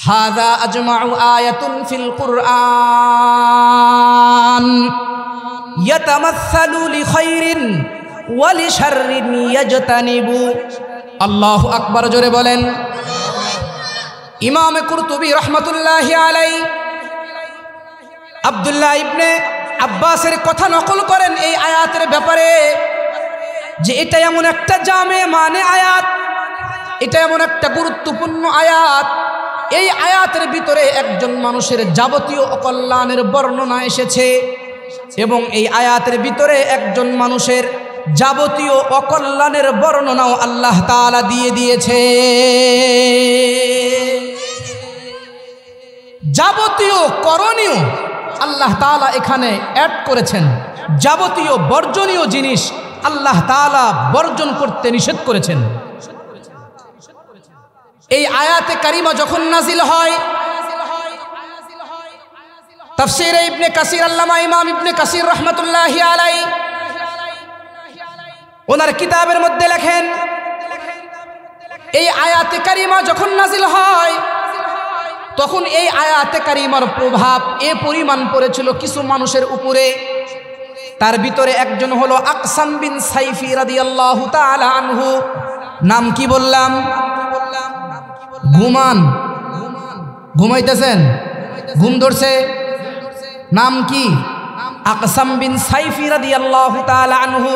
হাযা আজমাউ আয়াতুন feel কুরআন ইয়াতামাসসালু লিখাইরিন ওয়া লিশাররিন ইয়াজতানিবু। আল্লাহু আকবার, জোরে বলেন। ইমাম কুরতুবী রাহমাতুল্লাহি আলাইহি আব্দুল্লাহ ইবনে আব্বাসের কথা নকল করেন এই আয়াতের ব্যাপারে, যে এটা এমন একটা জামে মানে আয়াত, এটা এমন একটা গুরুত্বপূর্ণ আয়াত, এই আয়াতের ভিতরে একজন মানুষের যাবতীয় অকল্যাণের বর্ণনা এসেছে এবং এই আয়াতের ভিতরে একজন মানুষের যাবতীয় অকল্যাণের বর্ণনাও আল্লাহ তাআলা দিয়ে দিয়েছে। যাবতীয় করণীয় আল্লাহ তাআলা এখানে অ্যাড করেছেন, যাবতীয় বর্জনীয় জিনিস আল্লাহ তাআলা বর্জন করতে নিষেধ করেছেন। এই আয়াতে কারিমা যখন নাজিল হয়, তাফসীরে ইবনে কাসির, আল্লামা ইমাম ইবনে কাসির রাহমাতুল্লাহি আলাইহি ওনার কিতাবের মধ্যে লেখেন, এই আয়াতে কারিমা যখন নাজিল হয় তখন এই আয়াতে কারিমার প্রভাব এ পরিমাণ পড়েছিল কিছু মানুষের উপরে। তার ভিতরে একজন হলো আকসাম বিন সাইফি রাদিয়াল্লাহু তাআলা আনহু। নাম কি বললাম? ঘুমাইতেছেন, ঘুম ধরছে? নাম কি? আকসাম বিন সাইফি রাদিয়াল্লাহু তাআলা আনহু।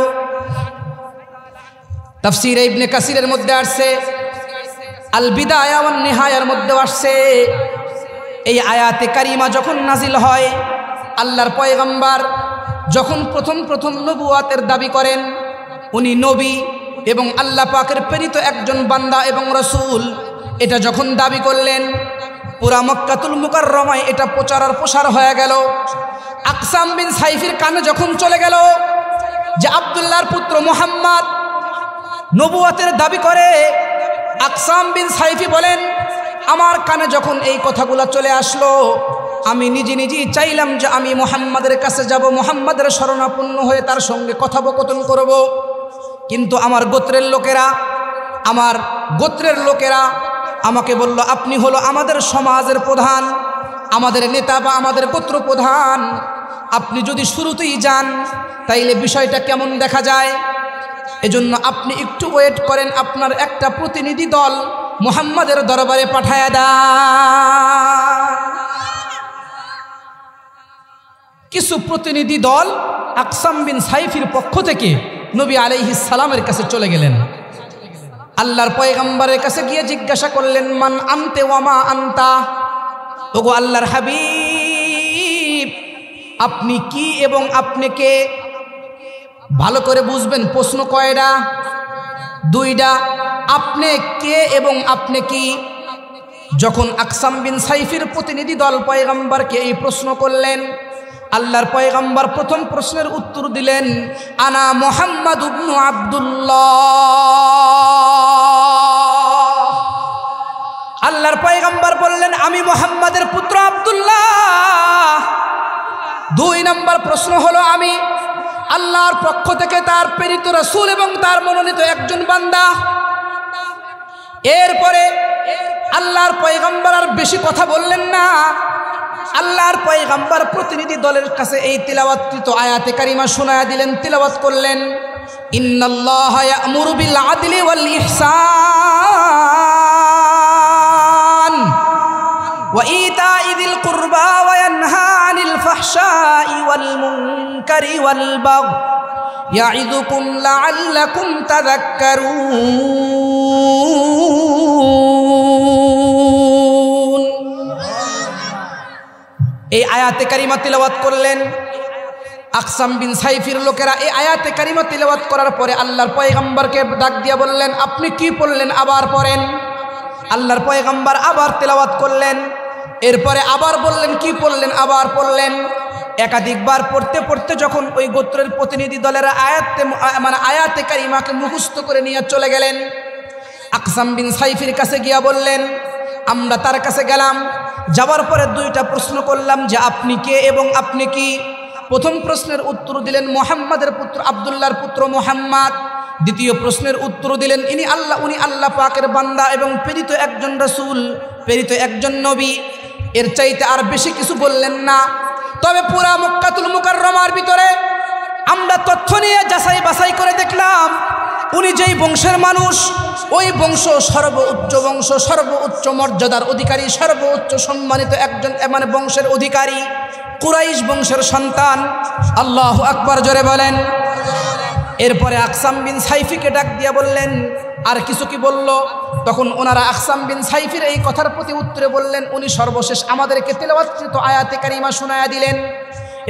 তাফসীরে ইবনে কাসিরের মধ্যে আসছে, আল বিদায়া ওয়ান নিহায়ার মধ্যে আসছে, এই আয়াতে কারিমা যখন নাজিল হয়, আল্লাহর পয়গম্বর যখন প্রথম নবুয়াতের দাবি করেন, উনি নবী এবং আল্লাহ পাকের প্রেরিত একজন বান্দা এবং রাসূল, এটা যখন দাবি করলেন, পুরা মক্কাতুল মুকাররমায় এটা প্রচার আর প্রসার হয়ে গেল। আকসাম বিন সাইফির কানে যখন চলে গেল যে আব্দুল্লাহর পুত্র মুহাম্মদ নবুয়াতের দাবি করে, আকসাম বিন সাইফি বলেন, আমার কানে যখন এই কথাগুলো চলে আসলো, আমি নিজেই চাইলাম যে আমি মুহাম্মাদের কাছে যাব, মুহাম্মাদের শরণাপন্ন হয়ে তার সঙ্গে কথোপকথন করব। কিন্তু আমার গোত্রের লোকেরা আমাকে বলল, আপনি হলো আমাদের সমাজের প্রধান, আমাদের নেতা বা আমাদের গোত্র প্রধান, আপনি যদি শুরুতেই যান তাইলে বিষয়টা কেমন দেখা যায়, এজন্য আপনি একটু ওয়েট করেন, আপনার একটা প্রতিনিধি দল মুহাম্মাদের দরবারে পাঠায়া দেন। কিছু প্রতিনিধি দল আকসাম বিন সাইফির পক্ষ থেকে নবী আলাইহিস সালামের কাছে চলে গেলেন। আল্লাহর পয়গম্বরের কাছে গিয়ে জিজ্ঞাসা করলেন, মান আনতে ওয়া মা আনতা, ওগো আল্লাহর হাবিব, আপনি কি এবং আপনি কে? ভালো করে বুঝবেন, প্রশ্ন কয়টা? দুইটা। আপনি কে এবং আপনি কি? যখন আকসাম বিন সাইফির প্রতিনিধি দল পয়গম্বরকে এই প্রশ্ন করলেন, আল্লাহর পয়গম্বর প্রথম প্রশ্নের উত্তর দিলেন, আনা মুহাম্মদ ইবনে আব্দুল্লাহ। আল্লাহর পয়গম্বর বললেন, আমি মুহাম্মাদের পুত্র আব্দুল্লাহ। দুই নম্বর প্রশ্ন হলো, আমি আল্লাহর পক্ষ থেকে তার প্রেরিত রাসূল এবং তার মনোনীত একজন বান্দা। এরপরে আল্লাহর পয়গম্বর আর বেশি কথা বললেন না, আল্লাহর পয়গম্বর প্রতিনিধি দলের কাছে এই তিলাওয়াতকৃত আয়াতে কারিমা শোনায়া দিলেন, তিলাওয়াত করলেন, ইন্নাল্লাহা ইয়া'মুরু বিল আদলি ওয়াল ইহসান ওয়া ইতা'i যিল কুরবা ওয়া ইয়ানহা আনিল ফাহশাই ওয়াল মুনকারি ওয়াল বাগই ইয়া'iযুকুম লা'আল্লাকুম তাযাক্কারুন। এই আয়াতে কারিমা তিলাওয়াত করলেন আকসাম বিন সাইফির লোকেরা। এই আয়াতে কারিমা তিলাওয়াত করার পরে আল্লাহর পয়গম্বরকে ডাক দিয়া বললেন, আপনি কি পড়লেন? আবার পড়েন। আল্লাহর পয়গম্বর আবার তিলাওয়াত করলেন, এরপরে আবার বললেন, কি পড়লেন? আবার পড়লেন। একাধিকবার পড়তে পড়তে যখন ওই গোত্রের প্রতিনিধি দলেরা আয়াতে কারিমাকে মুখস্থ করে নিয়ে চলে গেলেন, আকসাম বিন সাইফির কাছে গিয়া বললেন, আমরা তার কাছে গেলাম, যাওয়ার পরে দুইটা প্রশ্ন করলাম যে আপনি কে এবং আপনি কি? প্রথম প্রশ্নের উত্তর দিলেন মুহাম্মাদের পুত্র, আব্দুল্লাহর পুত্র মুহাম্মদ। দ্বিতীয় প্রশ্নের উত্তর দিলেন উনি আল্লাহ পাকের বান্দা এবং প্রেরিত একজন রাসূল। প্রেরিত একজন নবী, এর চাইতে আর বেশি কিছু বললেন না। তবে পুরা মক্কাতুল মুকাররমার ভিতরে আমরা তথ্য নিয়ে যাচাই বাছাই করে দেখলাম, উনি যেই বংশের মানুষ, ওই বংশ সর্বোচ্চ বংশ, সর্বোচ্চ মর্যাদার অধিকারী, সর্বোচ্চ সম্মানিত একজন মানে বংশের অধিকারী, কুরাইশ বংশের সন্তান। আল্লাহু আকবার, জোরে বলেন। এরপরে আকসাম বিন সাইফিকে ডাক দিয়া বললেন, আর কিছু কি বলল? তখন ওনারা আকসাম বিন সাইফির এই কথার প্রতি উত্তরে বললেন, উনি সর্বশেষ আমাদেরকে তেলাওয়াতকৃত আয়াতে কারিমা শোনায়া দিলেন।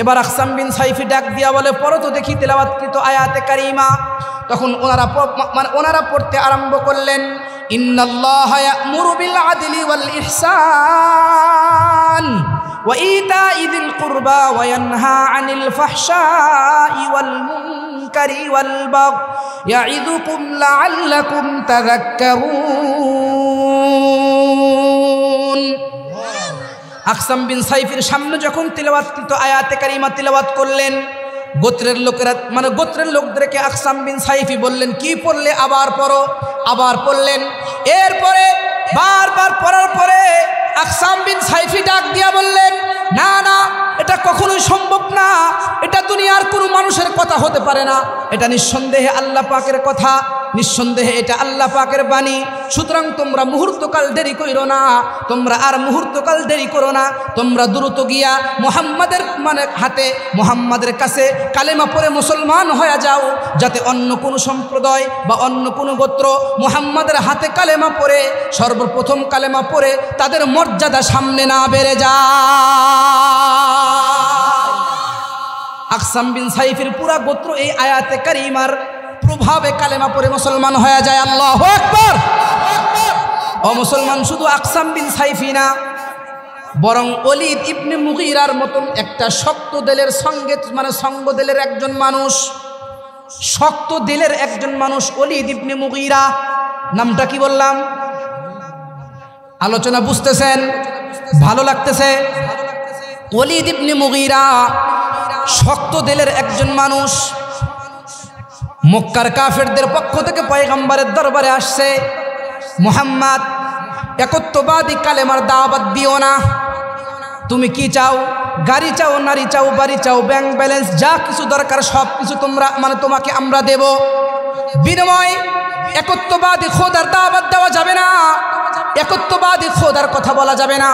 এবার আকসাম বিন সাইফি ডাক দিয়া বলে, পড়ো তো দেখি তেলাওয়াতকৃত আয়াতে কারিমা। তখন ওনারা পড়তে আরম্ভ করলেন, ইন্নাল্লাহা ইয়া'মুরু বিল আদলি ওয়াল ইহসান ওয়া ইতা'i যিল কুরবা ওয়া ইয়ানহা আনিল ফাহশাই ওয়াল মুনকারি ওয়াল বাগই ইয়া'iযুকুম লা'আল্লাকুম তাযাক্কারুন। আকসাম বিন সাইফির সামনে যখন তিলাওয়াতকৃত আয়াতে কারিমা তিলাওয়াত করলেন, গোত্রের লোকেরা গোত্রের লোকদেরকে আকসাম বিন সাইফি বললেন, কি পড়লে? আবার পড়ো। আবার পড়লেন। এরপরে বারবার পড়ার পরে আকসাম বিন সাইফি ডাক দিয়া বললেন, না না, এটা কখনোই সম্ভব না, এটা দুনিয়ার কোনো মানুষের কথা হতে পারে না, এটা নিঃসন্দেহে আল্লাহ পাকের কথা, নিঃসন্দেহে এটা আল্লাহ পাকের বাণী। সুতরাং তোমরা মুহূর্তকাল দেরি করো না, তোমরা আর মুহূর্তকাল দেরি করো না, তোমরা দ্রুত গিয়া মুহাম্মাদের হাতে, মুহাম্মাদের কাছে কালেমা পড়ে মুসলমান হয়ে যাও, যাতে অন্য কোনো সম্প্রদায় বা অন্য কোনো গোত্র মুহাম্মাদের হাতে কালেমা পড়ে, সর্বপ্রথম কালেমা পড়ে তাদের মর্যাদা সামনে না বেড়ে যায়। আকসাম বিন সাইফির পুরা গোত্র এই আয়াতে কারিমার প্রভাবে কালেমা পড়ে মুসলমান হয়ে যায়। আল্লাহু আকবার। ও মুসলমান, শুধু আকসাম বিন সাইফি না, বরং ওলীদ ইবনে মুগীরার মতন একটা শক্ত দিলের সঙ্গ দিলের একজন মানুষ, শক্ত দিলের একজন মানুষ ওলীদ ইবনে মুগীরা। নামটা কি বললাম? আলোচনা বুঝতেছেন? ভালো লাগতেছে? ওলীদ ইবনে মুগীরা শক্ত দিলের একজন মানুষ। মক্কার কাফেরদের পক্ষ থেকে পয়গম্বরের দরবারে আসছে, মুহাম্মদ একত্ববাদী কালেমার দাওয়াত দিও না, তুমি কি চাও? গাড়ি চাও, নারী চাও, বাড়ি চাও, ব্যাংক ব্যালেন্স, যা কিছু দরকার সব কিছু তোমাকে আমরা দেব, বিনিময় একত্ববাদী খোদার দাওয়াত দেওয়া যাবে না, একত্ববাদী খোদার কথা বলা যাবে না।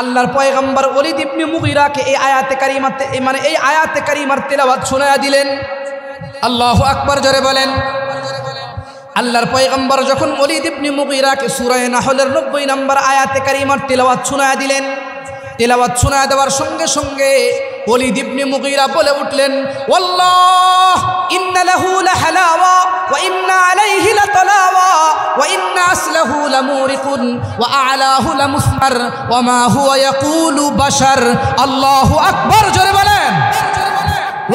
আল্লাহর পয়গম্বর ওলীদ ইবনে মুগীরাকে এই আয়াতে কারিমাতে এই আয়াতে কারিমার তেলাওয়াত শোনায়া দিলেন। আল্লাহু আকবার, জোরে বলেন। আল্লাহর পয়গম্বর যখন ওলীদ ইবনে মুগীরাকে সূরা নাহলের 90 নম্বর আয়াতে কারিমার তেলাওয়াত শোনায়া দিলেন, তেলাওয়াত শোনায়া দেওয়ার সঙ্গে সঙ্গে ওলীদ ইবনে মুগীরা বলে উঠলেন, ওয়াল্লাহ ইন্না লাহু লাহালাওয়া ওয়া ইন্না আলাইহি লাতালাওয়া ওয়া ইন্না আসলাহু লামুরিকুন ওয়া আ'লাহু লামুসমার ওয়া মা হুয়া ইয়াকুলু বাশার। আল্লাহু আকবার, জোরে বলেন।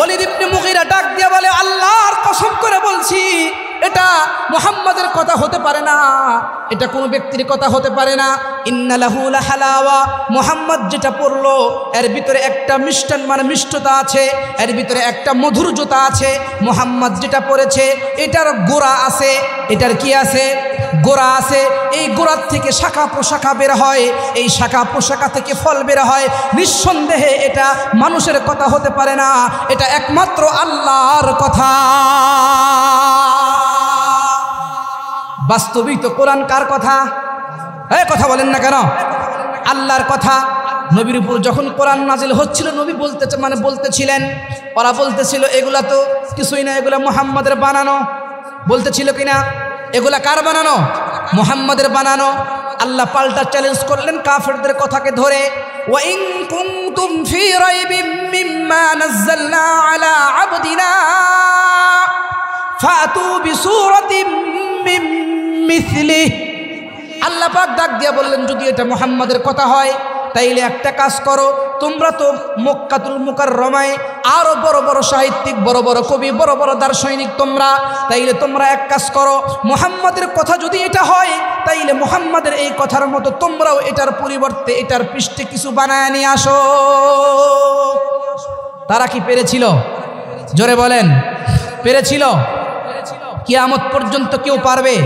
ওলীদ ইবনে মুগীরা ডাক দিয়ে বলে, আল্লাহর কসম করে বলছি, এটা মুহাম্মাদের কথা হতে পারে না, এটা কোনো ব্যক্তির কথা হতে পারে না। ইন্না লাহু লাহালাওয়া, মুহাম্মদ যেটা পড়লো এর ভিতরে একটা মিষ্টতা আছে, এর ভিতরে একটা মধুরতা আছে। মুহাম্মদ যেটা পড়েছে এটার গোড়া আছে, এটার কি আছে? গোড়া আছে। এই গোড়ার থেকে শাখা প্রশাখা বের হয়, এই শাখা প্রশাখা থেকে ফল বের হয়। নিঃসন্দেহে এটা মানুষের কথা হতে পারে না, এটা একমাত্র আল্লাহর কথা। বাস্তবিক তো কোরআন কার কথা? কথা বলেন না কেন? আল্লাহর কথা। নবীর উপর যখন কোরআন নাজিল হচ্ছিল, নবী বলতেছিলেন, ওরা বলতেছিল এগুলা তো কিছুই না, এগুলা মুহাম্মাদের বানানো। বলতেছিল কিনা? এগুলা কার বানানো? মুহাম্মাদের বানানো। আল্লাহ পাল্টা চ্যালেঞ্জ করলেন কাফেরদের কথাকে ধরে, ওয়া ইন কুনতুম ফি রাইবিম মিম্মা নাযালনা আলা আবদিনা ফাতু বিসূরাতিম মিন মিসলিহি। আল্লাহ পাক ডাক দিয়া বললেন, যদি এটা মুহাম্মাদের কথা হয় তাইলে একটা কাজ করো, তোমরা তো মক্কাতুল মুকাররমায় আরো বড় বড় সাহিত্যিক, বড় বড় কবি, বড় বড় দার্শনিক তাইলে তোমরা এক কাজ করো, মুহাম্মাদের কথা যদি এটা হয় তাইলে মুহাম্মাদের এই কথার মতো তোমরাও এটার পরিবর্তে এটার পৃষ্ঠে কিছু বানায় নিয়ে আসো। তারা কি পেরেছিল? জোরে বলেন, পেরেছিল? কিয়ামত পর্যন্ত কেউ পারবে?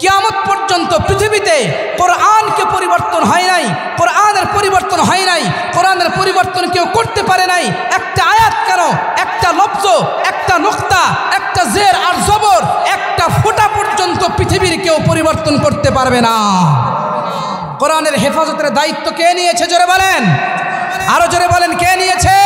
কিয়ামত পর্যন্ত পৃথিবীতে কোরআনকে পরিবর্তন হয় নাই, কোরআনের পরিবর্তন হয় নাই, কোরআনের পরিবর্তন কেউ করতে পারে নাই। একটা আয়াত কেন, একটা লফজ, একটা নুকতা, একটা জের আর জবর, একটা ফোঁটা পর্যন্ত পৃথিবীর কেউ পরিবর্তন করতে পারবে না। কোরআনের হেফাজতের দায়িত্ব কে নিয়েছে? জোরে বলেন, আরো জোরে বলেন, কে নিয়েছে?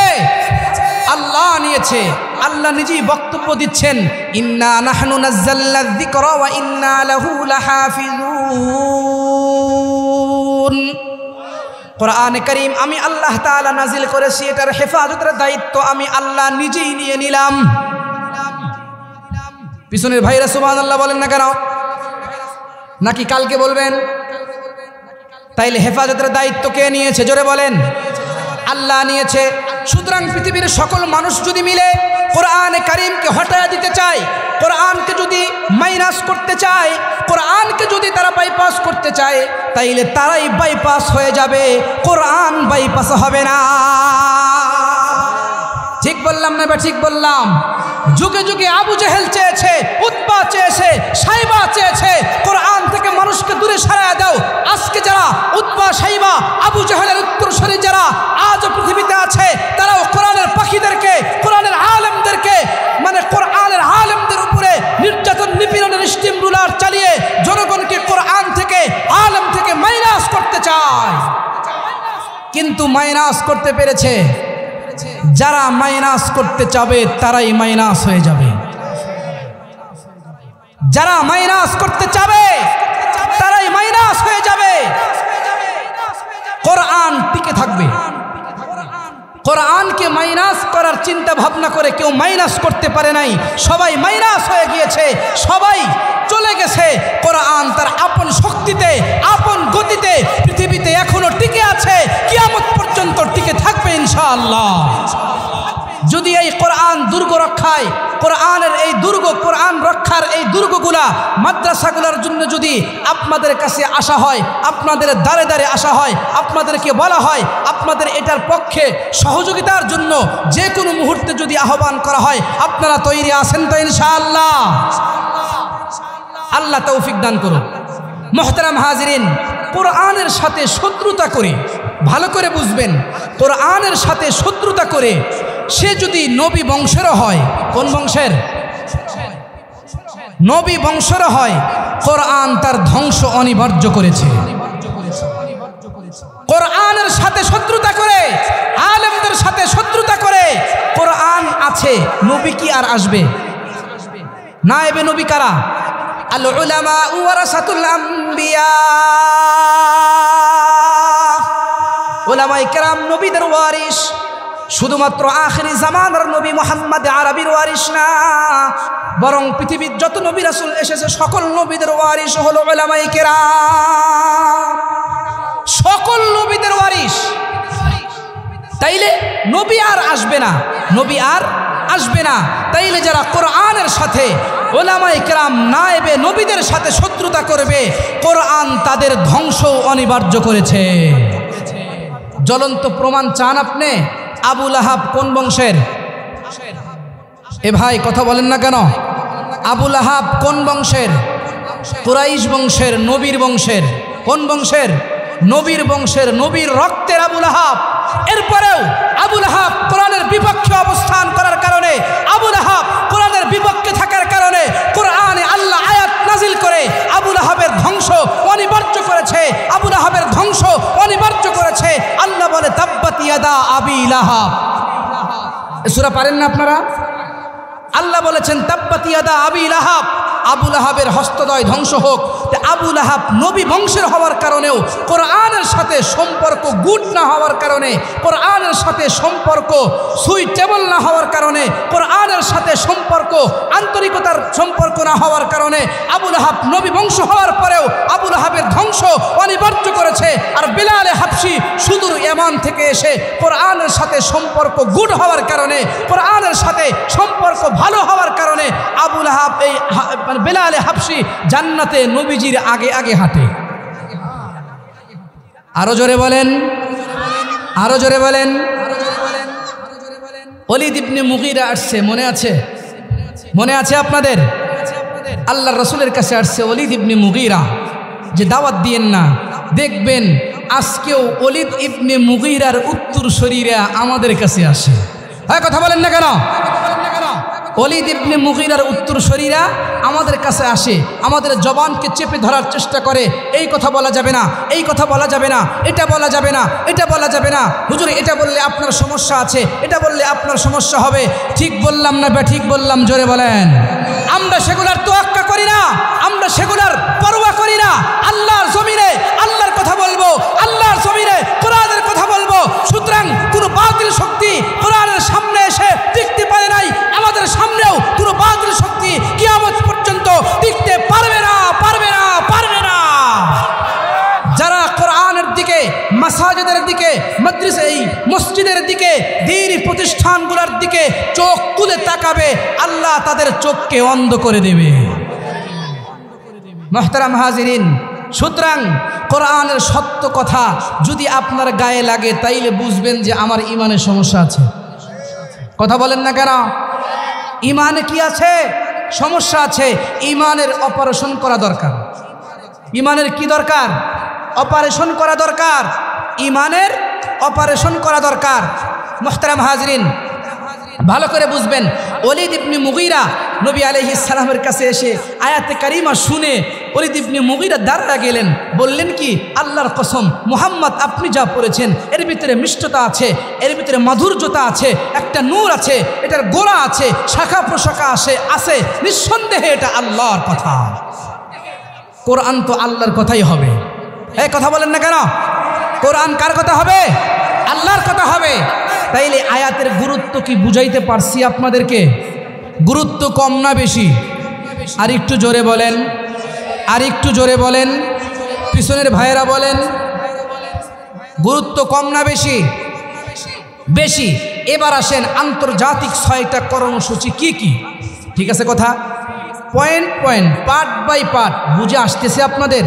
আল্লাহ নিয়েছে। আল্লাহ নিজেই বক্তব্য দিচ্ছেন, ইন্না নাহনু নাযালনা যিকরা ওয়া ইন্না লাহু লাহাফিজুন। কোরআনে কারীম আমি আল্লাহ তাআলা নাজিল করেছি, এটার হেফাজতের দায়িত্ব আমি আল্লাহ নিজেই নিয়ে নিলাম। পিছনের ভাইরা সুবহানাল্লাহ বলেন না কেন? নাকি কালকে বলবেন? তাইলে হেফাজতের দায়িত্ব কে নিয়েছে? জোরে বলেন, আল্লাহ নিয়েছে। সুতরাং পৃথিবীর সকল মানুষ যদি মিলে কোরআনে কারীমকে হটায়া দিতে চায়, কোরআনকে যদি মাইনাস করতে চায়, কোরআনকে যদি তারা বাইপাস করতে চায়, তাইলে তারাই বাইপাস হয়ে যাবে, কোরআন বাইপাস হবে না। ঠিক বললাম না? ঠিক বললাম। যুগে যুগে আবু জেহেল চেয়েছে, উতবা চেয়েছে, সাইবা চেয়েছে কোরআন থেকে মানুষকে দূরে সরায় দাও। আজকে যারা উতবা, সাইবা, আবু জেহেলের উত্তরসূরি যারা আজও পৃথিবীতে আছে, তারাও কোরআনের পাখিদেরকে, কোরআনের আলেমদেরকে, মানে কোরআনের আলেমদের উপরে নির্যাতন, নিপীড়নের স্টিম রুলার চালিয়ে জনগণকে কোরআন থেকে, আলেম থেকে মাইনাস করতে চায়। কিন্তু মাইনাস করতে পেরেছে। যারা মাইনাস করতে চাবে তারাই মাইনাস হয়ে যাবে। যারা মাইনাস করতে চাবে তারাই মাইনাস হয়ে যাবে। কোরআন টিকে থাকবে। কোরআনকে মাইনাস করার চিন্তা ভাবনা করে কেউ মাইনাস করতে পারে নাই। সবাই মাইনাস হয়ে গিয়েছে, সবাই চলে গেছে। কোরআন তার আপন শক্তিতে, আপন গতিতে পৃথিবীতে এখনো টিকে আছে, কিয়ামত পর্যন্ত টিকে থাকবে ইনশাআল্লাহ। যদি এই কোরআন দুর্গ রক্ষায়, কোরআনের এই দুর্গ, কোরআন রক্ষার এই দুর্গগুলা মাদ্রাসাগুলোর জন্য যদি আপনাদের কাছে আসা হয়, আপনাদের দ্বারে দ্বারে আসা হয়, আপনাদেরকে বলা হয়, আপনাদের এটার পক্ষে সহযোগিতার জন্য যে কোনো মুহূর্তে যদি আহ্বান করা হয়, আপনারা তৈরি আছেন তো ইনশাআল্লাহ? আল্লাহ তৌফিক দান করুন। মুহতারাম হাজিরিন, কোরআনের সাথে শত্রুতা করে, ভালো করে বুঝবেন, কোরআনের সাথে শত্রুতা করে সে যদি নবী বংশেরও হয়, কোন বংশের? নবী বংশেরও হয়, কোরআন তার ধ্বংস অনিবার্য করেছে। কোরআনের সাথে শত্রুতা করে, আলেমদের সাথে শত্রুতা করে, কোরআন আছে, নবী কি আর আসবে? নায়েবে নবী কারা? আল উলামা ওয়ারাসাতুল আম্বিয়া। উলামায়ে কেরাম নবীদের ওয়ারিস। শুধুমাত্র আখিরি জামানার নবী মুহাম্মদ আরবির ওয়ারিস না, বরং পৃথিবীর যত নবী রাসূল এসেছে সকল নবীদের ওয়ারিস হলো উলামায়ে কেরাম। সকল নবীদের ওয়ারিস। তাইলে নবী আর আসবে না, নবী আর আসবে না। তাইলে যারা কোরআনের সাথে, উলামায়ে কেরাম নায়েবে নবীদের সাথে শত্রুতা করবে, কোরআন তাদের ধ্বংস অনিবার্য করেছে। জ্বলন্ত প্রমাণ চান আপনি? আবু লাহাব কোন বংশের? এ ভাই কথা বলেন না কেন? আবু লাহাব কোন বংশের? কুরাইশ বংশের, নবীর বংশের। কোন বংশের? নবীর বংশের, নবীর রক্তের আবু লাহাব। এরপরেও আবু লাহাব কোরআনের বিপক্ষে অবস্থান করার কারণে, আবু লাহাব কোরআনের বিপক্ষে থাকার কারণে কোরআনে আল্লাহ আয়াত নাজিল করে আবু লাহাবের ধ্বংস অনিবার্য করেছে। আবু লাহাবের ধ্বংস অনিবার্য করেছে। আল্লাহ বলে তাব্বাত ইয়াদা আবি লাহাব। সূরা পারেন না আপনারা? আল্লাহ বলেছেন তাব্বাত ইয়াদা আবি লাহাব, আবু লাহাবের হস্তদ্বয় ধ্বংস হোক। আবু লাহাব নবী বংশের হওয়ার কারণেও, কোরআনের সাথে সম্পর্ক গুড না হওয়ার কারণে, কোরআনের সাথে সম্পর্ক সুইটেবল না হওয়ার কারণে, কোরআনের সাথে সম্পর্ক আন্তরিকতার সম্পর্ক না হওয়ার কারণে আবু লাহাব নবী বংশ হওয়ার পরেও আবু লাহাবের ধ্বংস অনিবার্য করেছে। আর বিলালে হাবশি সুদূর ইয়ামান থেকে এসে কোরআনের সাথে সম্পর্ক গুড হওয়ার কারণে, কোরআনের সাথে সম্পর্ক ভালো হওয়ার কারণে আবু লাহাব, এই বিলালে হাবশি জান্নাতে নবীজির আগে আগে হাঁটে। আরো জোরে বলেন, আরো জোরে বলেন। ওয়ালিদ ইবনে মুগীরা আসছে, মনে আছে? মনে আছে আপনাদের? আল্লাহর রাসূলের কাছে আসছে ওলীদ ইবনে মুগীরা, যে দাওয়াত দিয়েন না। দেখবেন আজকেও ওলীদ ইবনে মুগীরার উত্তরসূরিরা আমাদের কাছে আসে। হ্যাঁ, কথা বলেন না কেন? ওলীদ ইবনে মুগীরার উত্তরসূরিরা আমাদের কাছে আসে, আমাদের জবানকে চেপে ধরার চেষ্টা করে। এই কথা বলা যাবে না, এই কথা বলা যাবে না, এটা বলা যাবে না, এটা বলা যাবে না, হুজুর এটা বললে আপনার সমস্যা আছে, এটা বললে আপনার সমস্যা হবে। ঠিক বললাম না বা ঠিক বললাম? জোরে বলেন। আমরা সেগুলার তোয়াক্কা করি না, আমরা সেগুলার পরোয়া করি না। আল্লাহর জমিনে আল্লাহর কথা বলবো, আল্লাহর জমিনে কোরআনের কথা বলবো। সুতরাং কোনো বাতিল শক্তি কোরআনের সামনে এসে টিকতে পারে নাই, আমাদের সামনেও কোনো বাতিল শক্তি কিয়ামত পর্যন্ত টিকতে পারবে না, পারবে না, পারবে না। যারা কোরআনের দিকে, মাসাজিদের দিকে, মাদ্রাসা এই মসজিদের দিকে, দ্বীনি প্রতিষ্ঠানগুলোর দিকে চোখ তুলে তাকাবে, আল্লাহ তাদের চোখকে অন্ধ করে দেবে। মুহতারাম হাজিরিন, সুতরাং কোরআনের সত্য কথা যদি আপনার গায়ে লাগে তাইলে বুঝবেন যে আমার ইমানের সমস্যা আছে। কথা বলেন না কেন? ইমানে কি আছে? সমস্যা আছে। ইমানের অপারেশন করা দরকার। ইমানের কি দরকার? অপারেশন করা দরকার। ইমানের অপারেশন করা দরকার। মুহতারাম হাজিরিন, ভালো করে বুঝবেন। ওলীদ ইবনে মুগীরা নবী আলাইহিস সালামের কাছে এসে আয়াতে কারিমা শুনে ওলীদ ইবনে মুগীরা দাঁড়া গেলেন, বললেন কি, আল্লাহর কসম, মুহাম্মদ আপনি যা পড়েছেন এর ভিতরে মিষ্টতা আছে, এর ভিতরে মাধুর্যতা আছে, একটা নূর আছে, এটার গোড়া আছে, শাখা প্রশাখা আছে, নিঃসন্দেহে এটা আল্লাহর কথা। কোরআন তো আল্লাহর কথাই হবে। এই কথা বলেন না কেন? কোরআন কার কথা হবে? আল্লাহর কথা হবে। তাইলে আয়াতের গুরুত্ব কি বুঝাইতে পারছি আপনাদেরকে? গুরুত্ব কম না বেশি? আর একটু জোরে বলেন, আর একটু জোরে বলেন, পিছনের ভাইয়েরা বলেন, গুরুত্ব কম না বেশি? বেশি। এবার আসেন আন্তর্জাতিক 6টা কর্মসূচি কি কি? ঠিক আছে কথা? Point point, part by part বুঝে আসতেছে আপনাদের?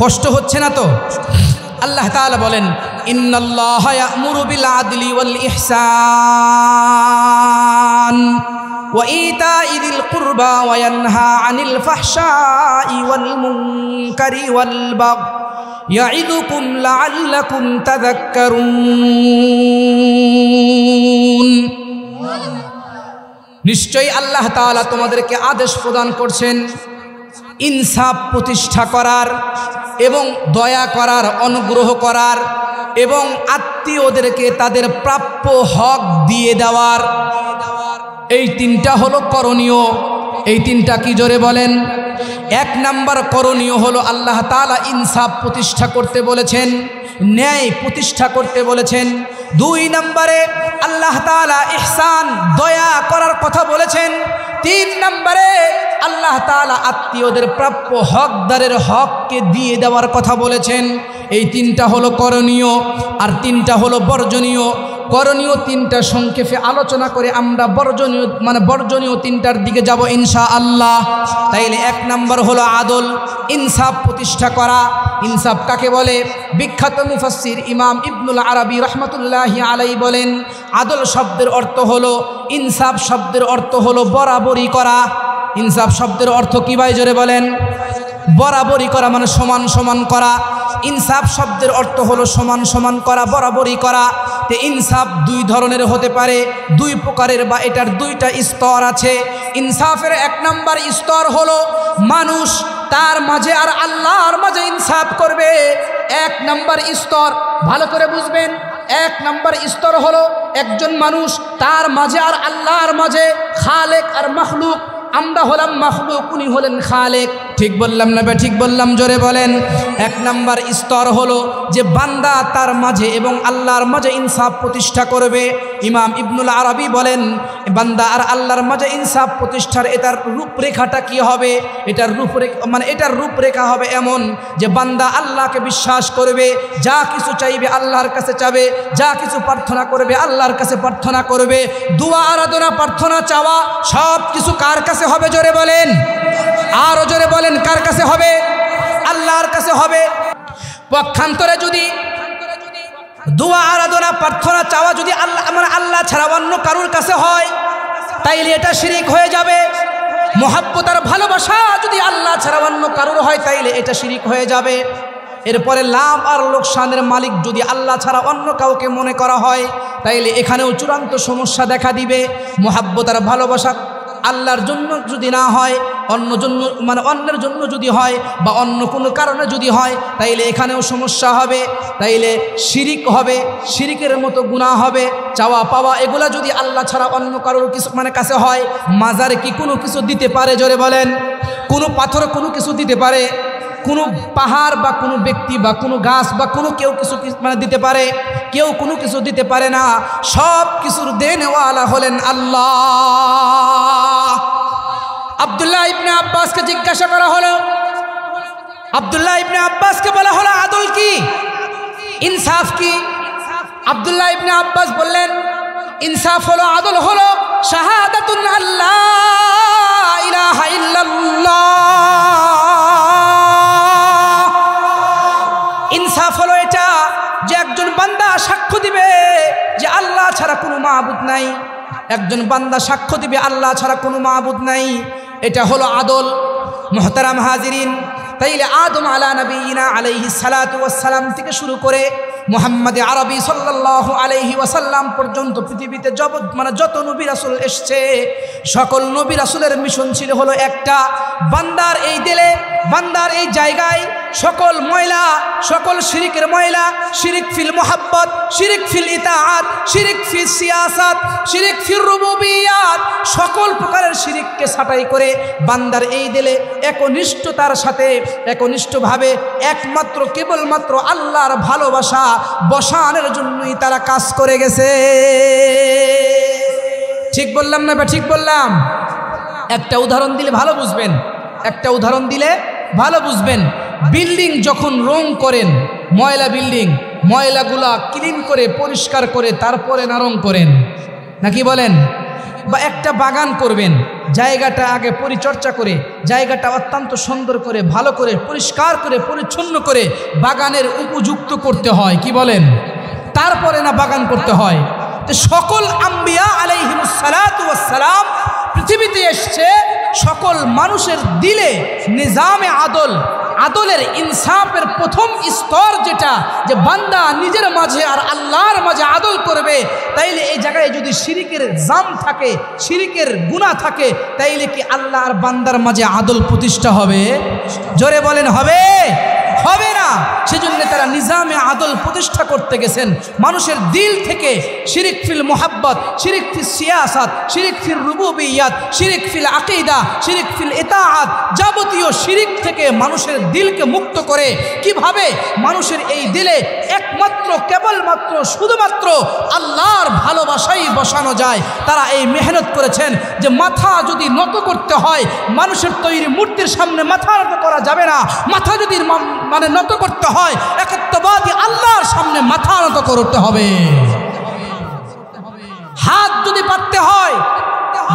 কষ্ট হচ্ছে না তো? আল্লাহ তাআলা বলেন, ইন্নাল্লাহা ইয়া'মুরু বিল আদলি ওয়াল ইহসান ওয়া ইতা'i যিল কুরবা ওয়া ইয়ানহা আনিল ফাহশাই ওয়াল মুনকারি ওয়াল বাগই ইয়া'iদুকুম লা'আল্লাকুম তাযাক্কারুন। নিশ্চয়ই আল্লাহ তাআলা তোমাদেরকে আদেশ প্রদান করছেন ইনসাফ প্রতিষ্ঠা করার এবং দয়া করার, অনুগ্রহ করার এবং আত্মীয়দেরকে তাদের প্রাপ্য হক দিয়ে দেওয়ার। এই তিনটা হলো করণীয়। এই তিনটা কি? জোরে বলেন। 1 নাম্বার করণীয় হলো আল্লাহ তাআলা ইনসাফ প্রতিষ্ঠা করতে বলেছেন, ন্যায় প্রতিষ্ঠা করতে বলেছেন। 2 নম্বরে আল্লাহ তাআলা ইহসান, দয়া করার কথা বলেছেন। 3 নম্বরে আল্লাহ তাআলা আত্মীয়দের প্রাপ্য হকদারের হককে দিয়ে দেওয়ার কথা বলেছেন। এই 3টা হলো করণীয়, আর 3টা হলো বর্জনীয়। করণীয় 3টা সংক্ষেপে আলোচনা করে আমরা বর্জনীয় 3টার দিকে যাব ইনশাআল্লাহ। তাইলে 1 নাম্বার হলো আদল, ইনসাফ প্রতিষ্ঠা করা। ইনসাফ কাকে বলে? বিখ্যাত মুফাসসির ইমাম ইবনুল আরবি রাহমাতুল্লাহি আলাইহি বলেন, আদল শব্দের অর্থ হলো, ইনসাফ শব্দের অর্থ হলো বরাবরি করা। ইনসাফ শব্দের অর্থ কি ভাই? জোরে বলেন। বরাবরি করা মানে সমান সমান করা। ইনসাফ শব্দের অর্থ হলো সমান সমান করা, বরাবরি করা। তো ইনসাফ 2 ধরনের হতে পারে, 2 প্রকারের, বা এটার 2টা স্তর আছে। ইনসাফের 1 নাম্বার স্তর হলো মানুষ তার মাঝে আর আল্লাহর মাঝে ইনসাফ করবে। 1 নাম্বার স্তর, ভালো করে বুঝবেন। 1 নাম্বার স্তর হলো একজন মানুষ তার মাঝে আর আল্লাহর মাঝে, খালেক আর মাখলুক। আমরা হলাম মাখলুক, উনি হলেন খালেক। ঠিক বললাম না? ঠিক বললাম? জোরে বলেন। 1 নাম্বার স্তর হলো যে বান্দা তার মাঝে এবং আল্লাহর মাঝে ইনসাফ প্রতিষ্ঠা করবে। ইমাম ইবনুল আরবি বলেন, বান্দা আর আল্লাহর মাঝে ইনসাফ প্রতিষ্ঠার এটার রূপরেখাটা কি হবে? এটার রূপরেখা হবে এমন যে বান্দা আল্লাহকে বিশ্বাস করবে, যা কিছু চাইবে আল্লাহর কাছে চাবে, যা কিছু প্রার্থনা করবে আল্লাহর কাছে প্রার্থনা করবে। দোয়া, আরাধনা, প্রার্থনা, চাওয়া সব কিছু কার কাছে হবে? জোরে বলেন। আরো জোরে বলেন, কার কাছে হবে? আল্লাহর কাছে হবে। পক্ষান্তরে যদি দোয়া, আরাধনা, প্রার্থনা, চাওয়া যদি আল্লাহ ছাড়া অন্য কারোর কাছে হয় তাইলে এটা শিরিক হয়ে যাবে। মোহাব্বত আর ভালোবাসা যদি আল্লাহ ছাড়া অন্য কারোর হয় তাইলে এটা শিরিক হয়ে যাবে। এরপরে লাভ আর লোকসানের মালিক যদি আল্লাহ ছাড়া অন্য কাউকে মনে করা হয় তাইলে এখানেও চূড়ান্ত সমস্যা দেখা দিবে। মোহাব্বত আর ভালোবাসা আল্লাহর জন্য যদি না হয়, অন্যের জন্য যদি হয় বা অন্য কোনো কারণে যদি হয় তাইলে এখানেও সমস্যা হবে, তাইলে শিরিক হবে, শিরিকের মতো গুনাহ হবে। চাওয়া পাওয়া এগুলা যদি আল্লাহ ছাড়া অন্য কারোর কিছু কাছে হয়, মাজারে কি কোনো কিছু দিতে পারে? জোরে বলেন। কোনো পাথর কোনো কিছু দিতে পারে? কোনো পাহাড় বা কোনো ব্যক্তি বা কোনো গাছ বা কোনো কেউ কিছু দিতে পারে? কেউ কোনো কিছু দিতে পারে না। সব কিছুর দেনওয়ালা হলেন আল্লাহ। আব্দুল্লাহ ইবনে আব্বাসকে জিজ্ঞাসা করা হলো, আব্দুল্লাহ ইবনে আব্বাসকে বলা হলো আদল কি, ইনসাফ কি? আব্দুল্লাহ ইবনে আব্বাস বললেন ইনসাফ হলো, আদল হলো শাহাদাতুন আল্লাহ ইলাহা ইল্লাল্লাহ। ইনসাফ হলো এটা যে একজন বান্দা সাক্ষ্য দিবে যে আল্লাহ ছাড়া কোনো মাবুদ নাই, একজন বান্দা সাক্ষ্য দিবে আল্লাহ ছাড়া কোনো মাবুদ নাই, এটা হলো আদল। মুহতারাম হাজিরিন, তাইলে আদম আলা নবীনা আলাইহিস সালাতু ওয়াস সালাম থেকে শুরু করে মুহাম্মদ আরবি সাল্লাল্লাহু আলাইহি ওয়াসাল্লাম পর্যন্ত পৃথিবীতে যত নবী রাসূল এসেছে সকল নবী রাসূলের মিশন ছিল হলো একটা, বান্দার এই দিলে, বান্দার এই জায়গায় সকল ময়লা, সকল শিরিকের ময়লা, শিরিক ফিল মুহাব্বত, শিরিক ফিল ইতাআত, শিরিক ফিল সিয়াসাত, শিরিক ফিল রুবুবিয়াত, সকল প্রকারের শিরিককে ছাঁটাই করে বান্দার এই দিলে একনিষ্ঠতার সাথে, একনিষ্ঠভাবে একমাত্র কেবলমাত্র আল্লাহর ভালোবাসা বসানোর জন্যই তারা কাজ করে গেছে। ঠিক বললাম না? ঠিক বললাম? একটা উদাহরণ দিলে ভালো বুঝবেন, একটা উদাহরণ দিলে ভালো বুঝবেন। বিল্ডিং যখন রং করেন, ময়লা বিল্ডিং, ময়লাগুলা ক্লিন করে পরিষ্কার করে তারপরে না রং করেন, নাকি বলেন? বা একটা বাগান করবেন, জায়গাটা আগে পরিচর্যা করে, জায়গাটা অত্যন্ত সুন্দর করে, ভালো করে, পরিষ্কার করে, পরিচ্ছন্ন করে বাগানের উপযুক্ত করতে হয়, কি বলেন? তারপরে না বাগান করতে হয়। তো সকল আম্বিয়া আলাইহিমুস সালাতু ওয়াস সালাম পৃথিবীতে এসছে সকল মানুষের দিলে নিজামে আদল, আদলের ইনসাফের প্রথম স্তর যেটা, যে বান্দা নিজের মাঝে আর আল্লাহর মাঝে আদল করবে, তাইলে এই জায়গায় যদি শিরিকের জাম থাকে, শিরিকের গুনাহ থাকে, তাইলে কি আল্লাহ আর বান্দার মাঝে আদল প্রতিষ্ঠা হবে? জোরে বলেন, হবে? হবে না। সেজন্য তারা নিজামে আদল প্রতিষ্ঠা করতে গেছেন। মানুষের দিল থেকে শিরিক ফিল মুহাব্বত, শিরিক ফিল সিয়াসাত, শিরিক ফিল রুবুবিয়াত, শিরিক ফিল আকীদা, শিরিক ফিল ইতাআত, যাবতীয় শিরিক থেকে মানুষের দিলকে মুক্ত করে কিভাবে মানুষের এই দিলে একমাত্র কেবলমাত্র শুধুমাত্র আল্লাহর ভালোবাসাই বসানো যায়, তারা এই মেহনত করেছেন। যে মাথা যদি নত করতে হয়, মানুষের তৈরি মূর্তির সামনে মাথা নত করা যাবে না। মাথা যদি নত করতে হয়, একাত্মবাদী আল্লাহর সামনে মাথা নত করতে হবে। হাত যদি পাততে হয়,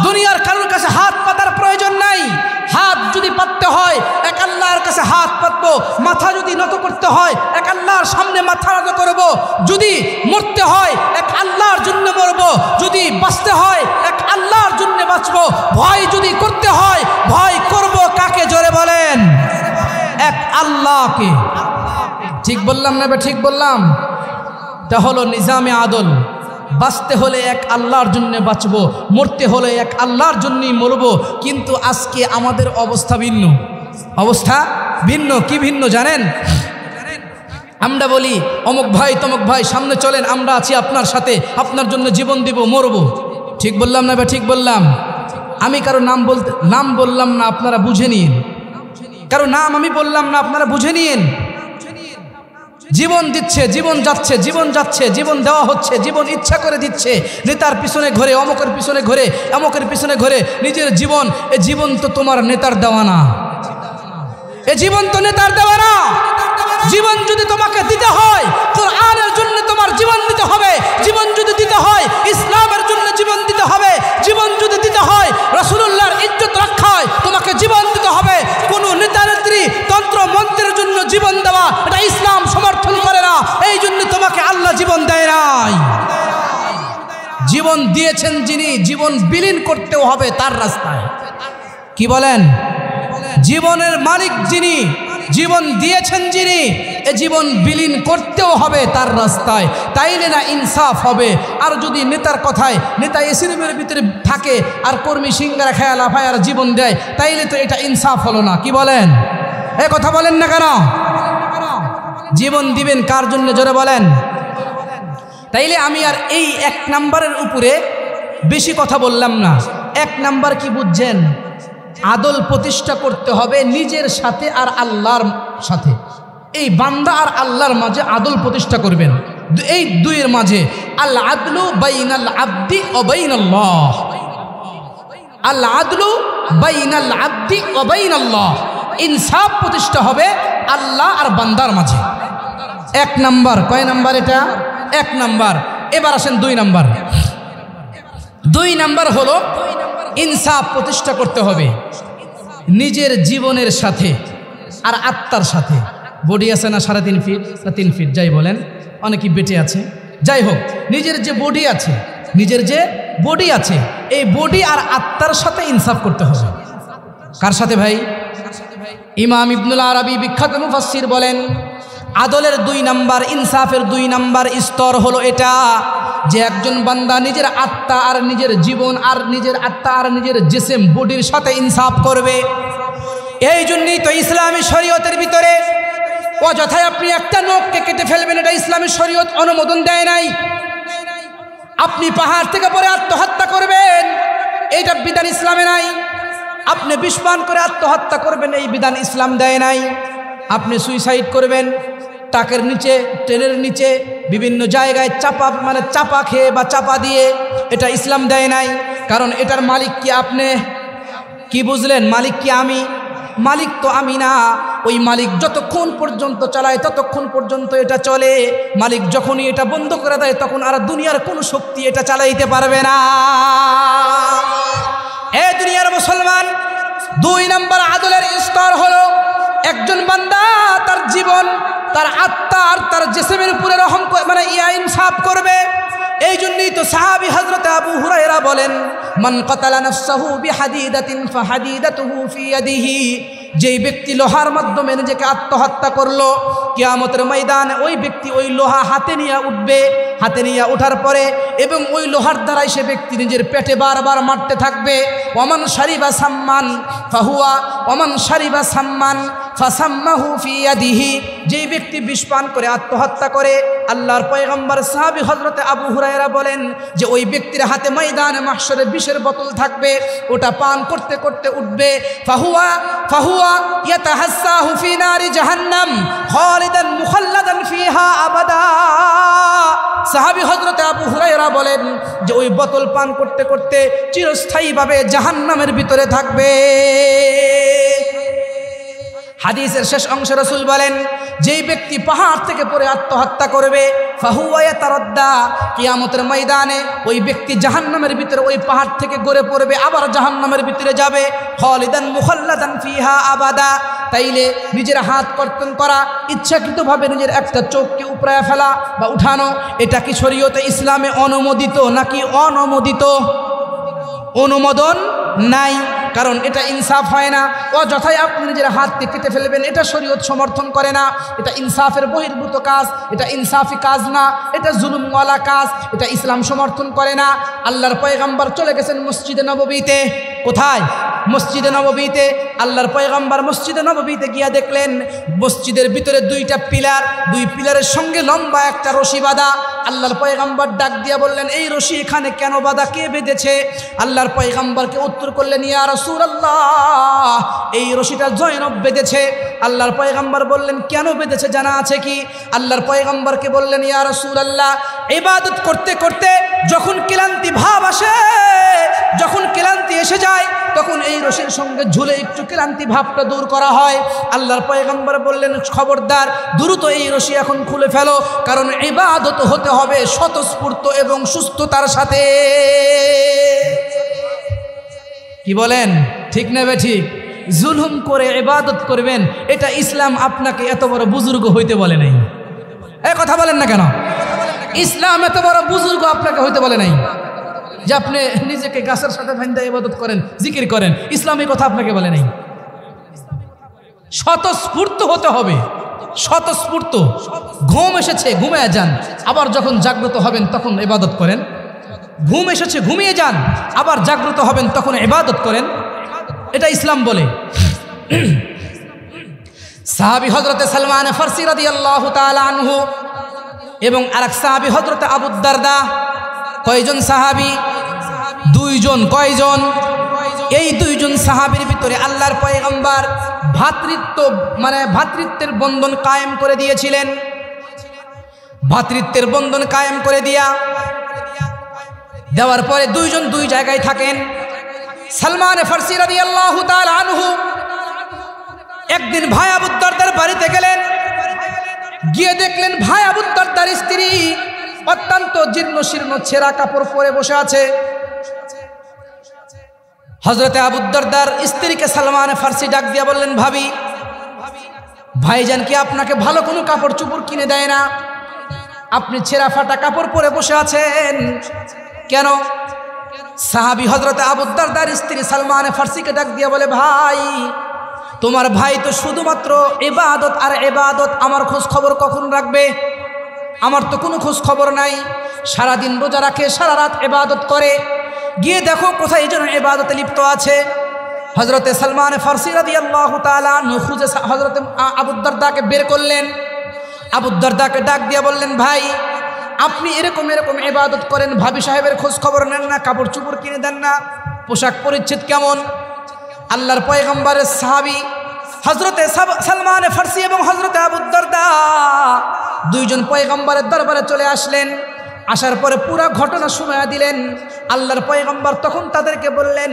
দুনিয়ার কারোর কাছে হাত পাতার প্রয়োজন নাই। হাত যদি পাততে হয়, এক আল্লাহর কাছে হাত পাতবো। মাথা যদি নত করতে হয়, এক আল্লাহর সামনে মাথা নত করব। যদি মরতে হয়, এক আল্লাহর জন্য মরব। যদি বাঁচতে হয়, এক আল্লাহর জন্য বাঁচবো। ভয় যদি করতে হয়, ভয় করব কাকে? জোরে বলেন, এক আল্লাহকে। ঠিক বললাম না? ঠিক বললাম? এটা হলো নিজামে আদল। বাঁচতে হলে এক আল্লাহর জন্য বাঁচবো, মরতে হলে এক আল্লাহর জন্যই মরবো। কিন্তু আজকে আমাদের অবস্থা ভিন্ন, অবস্থা ভিন্ন। কি ভিন্ন জানেন? আমরা বলি অমুক ভাই তমুক ভাই সামনে চলেন, আমরা আছি আপনার সাথে, আপনার জন্য জীবন দিব, মরবো। ঠিক বললাম না? ঠিক বললাম? আমি কারো নাম বললাম না, আপনারা বুঝে নিন। কারো নাম আমি বললাম না, আপনারা বুঝে নিন। জীবন দিচ্ছে, জীবন যাচ্ছে, জীবন যাচ্ছে, জীবন দেওয়া হচ্ছে, জীবন ইচ্ছা করে দিচ্ছে। নেতার পিছনে ঘরে, অমুকের পিছনে ঘরে, অমুকের পিছনে ঘরে নিজের জীবন। এ জীবন তো তোমার নেতার দেওয়া না, এ জীবন তো নেতার দেওয়া না। জীবন যদি তোমাকে দিতে হয়, কোরআনের জন্য তোমার জীবন দিতে হবে। জীবন যদি দিতে হয়, ইসলামের জন্য জীবন দিতে হবে। জীবন যদি দিতে হয়, রাসূলুল্লাহর ইজ্জত রক্ষায় তোমাকে জীবন দিতে হবে। কোনো নেতানেত্রী তন্ত্র মন্ত্রের জন্য জীবন দেওয়া, এটা ইসলাম সমর্থন করে না। এই জন্য তোমাকে আল্লাহ জীবন দেয় নাই। জীবন দিয়েছেন যিনি, জীবন বিলীন করতেও হবে তার রাস্তায়। কি বলেন? জীবনের মালিক যিনি, জীবন দিয়েছেন যিনি, এ জীবন বিলীন করতেও হবে তার রাস্তায়, তাইলে না ইনসাফ হবে। আর যদি নেতার কথায়, নেতা এসি রুমের ভিতরে থাকে আর কর্মী সিঙ্গারা খেয়া লাফায় আর জীবন দেয়, তাইলে তো এটা ইনসাফ হলো না। কি বলেন? এ কথা বলেন না কেন? জীবন দিবেন কার জন্য জোরে বলেন? তাইলে আমি আর এই 1 নাম্বারের উপরে বেশি কথা বললাম না। 1 নাম্বার কি বুঝছেন? আদল প্রতিষ্ঠা করতে হবে নিজের সাথে আর আল্লাহর সাথে। এই বান্দা আর আল্লাহর মাঝে আদল প্রতিষ্ঠা করবেন। এই দুইয়ের মাঝে আল আদলু বাইনাল আবদি ওয়া বাইনাল্লাহ, আল আদলু বাইনাল আবদি ওয়া বাইনাল্লাহ, ইনসাফ প্রতিষ্ঠা হবে আল্লাহ আর বান্দার মাঝে। 1 নাম্বার। কয় নাম্বার এটা? 1 নাম্বার। এবার আসেন 2 নাম্বার। 2 নাম্বার হলো ইনসাফ প্রতিষ্ঠা করতে হবে নিজের জীবনের সাথে আর আত্মার সাথে। বডি আছে না 3.5 ফিট না 3 ফিট যাই বলেন, অনেকেই বেটে আছে, যাই হোক, নিজের যে বডি আছে, নিজের যে বডি আছে, এই বডি আর আত্মার সাথে ইনসাফ করতে হবে। কার সাথে ভাই? ইমাম ইবনুল আরাবী বিখ্যাত মুফাসসির বলেন, আদলের 2 নাম্বার, ইনসাফের 2 নাম্বার স্তর হলো এটা, যে একজন বান্দা নিজের আত্মা আর নিজের জীবন আর নিজের আত্মা আর নিজের জিসম বডির সাথে ইনসাফ করবে। এই জন্যই তো ইসলামী শরীয়তের ভিতরে অযথায় আপনি একটা নখকে কেটে ফেলবেন, এটা ইসলামী শরীয়ত অনুমোদন দেয় নাই। আপনি পাহাড় থেকে পরে আত্মহত্যা করবেন, এইটা বিধান ইসলামে নাই। আপনি বিষ পান করে আত্মহত্যা করবেন, এই বিধান ইসলাম দেয় নাই। আপনি সুইসাইড করবেন টাকের নিচে, ট্রেনের নিচে, বিভিন্ন জায়গায় চাপা খেয়ে বা চাপা দিয়ে, এটা ইসলাম দেয় নাই। কারণ এটার মালিক কি আপনি? কি বুঝলেন? মালিক কি আমি? মালিক তো আমি না। ওই মালিক যতক্ষণ পর্যন্ত চালায় ততক্ষণ পর্যন্ত এটা চলে। মালিক যখনই এটা বন্ধ করে দেয় তখন আর দুনিয়ার কোনো শক্তি এটা চালাইতে পারবে না। এ দুনিয়ার মুসলমান, 2 নাম্বার আদলের স্তর হলো একজন বান্দা তার জীবন, তার আত্মা আর তার জিসমের উপরে রহম ইনসাফ করবে। এই জন্যই তো সাহাবী হযরত আবু হুরায়রা বলেন, মান কাতালা নাফসাহু বিহাদিদাতিন ফাহাদিদাতুহু ফি ইয়াদিহি, যেই ব্যক্তি লোহার মাধ্যমে নিজেকে আত্মহত্যা করলো, কিয়ামতের ময়দানে ওই ব্যক্তি ওই লোহা হাতে নিয়ে উঠবে। হাতে নিয়ে ওঠার পরে এবং ওই লোহার দ্বারাই সে ব্যক্তি নিজের পেটে বারবার মারতে থাকবে। ওমান শারিবা সাম্মান ফাহুয়া ওমান শারিবা সাম্মান ফাসাম্মাহু ফি ইয়াদিহি, যেই ব্যক্তি বিষ পান করে আত্মহত্যা করে, আল্লাহর পয়গম্বর সাহাবী হযরত আবু হুরায়রা বলেন যে ওই ব্যক্তির হাতে ময়দানে মাহশরে বিষের বোতল থাকবে, ওটা পান করতে করতে উঠবে। ফাহুয়া ইয়াতাহাসসাহু ফি নারি জাহান্নাম খালিদান মুখাল্লাদান ফিহা আবাদা। সাহাবী হযরত আবু হুরায়রা বলেন যে ওই বোতল পান করতে করতে চিরস্থায়ীভাবে জাহান্নামের ভিতরে থাকবে। হাদিসের শেষ অংশে রাসূল বলেন, যেই ব্যক্তি পাহাড় থেকে পড়ে আত্মহত্যা করবে, ফাহুয়া ইয়াতারাদ্দা, কিয়ামতের ময়দানে ওই ব্যক্তি জাহান্নামের ভিতরে ওই পাহাড় থেকে গড়ে পড়বে, আবার জাহান্নামের ভিতরে যাবে। খালিদান মুখাল্লাদান ফিহা আবাদা। তাইলে নিজের হাত কর্তন করা, ইচ্ছাকৃতভাবে নিজের একটা চোখকে উপড়ায়া ফেলা বা উঠানো, এটা কি শরীয়তে ইসলামে অনুমোদিত নাকি অনমোদিত? অনুমোদন নাই, কারণ এটা ইনসাফ হয় না। অযথায় আপনি নিজের হাতকে কেটে ফেলবেন, এটা শরীয়ত সমর্থন করে না। এটা ইনসাফের বহির্ভূত কাজ, এটা ইনসাফি কাজ না, এটা জুলুমওয়ালা কাজ, এটা ইসলাম সমর্থন করে না। আল্লাহর পয়গম্বর চলে গেছেন মসজিদে নববীতে। কোথায়? মসজিদে নববীতে। আল্লাহর পয়গম্বর মসজিদে নববীতে গিয়া দেখলেন মসজিদের ভিতরে 2টা পিলার, 2 পিলারের সঙ্গে লম্বা একটা রশি বাঁধা। আল্লাহর পয়গম্বর ডাক দিয়া বললেন, এই রশি এখানে কেন বাঁধা, কে বেঁধেছে? আল্লাহর পয়গম্বরকে উত্তর করলেন, ইয়া রাসূলুল্লাহ, এই রশিটা জয়নব বেঁধেছে। আল্লাহর পয়গম্বর বললেন, কেন বেঁধেছে জানা আছে কি? আল্লাহর পয়গম্বরকে বললেন, ইয়া রাসূলুল্লাহ, ইবাদত করতে করতে যখন ক্লান্তি ভাব আসে, যখন ক্লান্তি এসে যায়, তখন এই রশির সঙ্গে ঝুলে একটু ক্লান্তি ভাবটা দূর করা হয়। আল্লাহর পয়গম্বর বললেন, খবরদার, দ্রুত এই রশি এখন খুলে ফেলো, কারণ ইবাদত হতে হবে স্বতঃস্ফূর্ত এবং সুস্থতার সাথে। কি বলেন? ঠিক না বেঠিক? জুলুম করে ইবাদত করবেন, এটা ইসলাম আপনাকে এত বড় বুজুর্গ হইতে বলে নাই। এই কথা বলেন না কেন? ইসলাম এত বড় বুজুর্গ আপনাকে হইতে বলে নাই। যে আপনি নিজেকে গাছের সাথে বাঁধা ইবাদত করেন, জিকির করেন। ইসলামী কথা আপনাকে বলে নাই। স্বতঃস্ফূর্ত হতে হবে, স্বতঃস্ফূর্ত। ঘুম এসেছে ঘুমিয়ে যান, আবার যখন জাগ্রত হবেন তখন ইবাদত করেন। ঘুম এসেছে ঘুমিয়ে যান, আবার জাগ্রত হবেন তখন ইবাদত করেন। এটা ইসলাম বলে। সাহাবী হযরতে সালমান ফারসি রাদিয়াল্লাহু তাআলা আনহু এবং আরেক সাহাবী হযরতে আবু দারদা। কয়জন সাহাবী? দুইজন। কয়জন? এই দুইজন সাহাবীর ভিতরে আল্লাহর পয়গম্বর ভ্রাতৃত্বের বন্ধন কায়েম করে দিয়েছিলেন। ভ্রাতৃত্বের বন্ধন কায়েম করে দেওয়ার পরে দুইজন দুই জায়গায় থাকেন। সালমান ফারসি রাদিয়াল্লাহু তাআলা আনহু একদিন ভাই আবু দারদার বাড়িতে গেলেন। গিয়ে দেখলেন ভাই আবু দারদার স্ত্রী অত্যন্ত জীর্ণ শীর্ণ ছেঁড়া কাপড় পরে বসে আছে। হযরতে আবু দারদার স্ত্রীকে সালমান ফারসি ডাক দিয়া বললেন, ভাবি, ভাইজান কি আপনাকে ভালো কোনো কাপড় চোপড় কিনে দেয় না? আপনি ছেঁড়া ফাটা কাপড় পরে বসে আছেন কেন? সাহাবী হযরতে আবু দারদার স্ত্রী সালমান ফারসিকে ডাক দিয়া বলে, ভাই, তোমার ভাই তো শুধুমাত্র ইবাদত আর ইবাদত, আমার খোঁজ খবর কখন রাখবে? আমার তো কোনো খোঁজ খবর নাই। সারাদিন রোজা রাখে, সারা রাত ইবাদত করে। গিয়ে দেখো কোথায় যেন ইবাদতে লিপ্ত আছে। হযরতে সালমান ফারসি রাদিয়াল্লাহু তাআলা আনহু খুঁজে হযরতে আবু দারদাকে বের করলেন। আবু দারদাকে ডাক দিয়ে বললেন, ভাই, আপনি এরকম এরকম ইবাদত করেন, ভাবি সাহেবের খোঁজ খবর নেন না, কাপড় চোপড় কিনে দেন না, পোশাক পরিচ্ছদ কেমন? আল্লাহর পয়গম্বরের সাহাবী হযরতে সালমান ফারসি এবং হযরতে আবু দারদা দুইজন পয়গম্বরের দরবারে চলে আসলেন। আসার পরে পুরো ঘটনা শুনিয়ে দিলেন। আল্লাহর পয়গম্বর তখন তাদেরকে বললেন,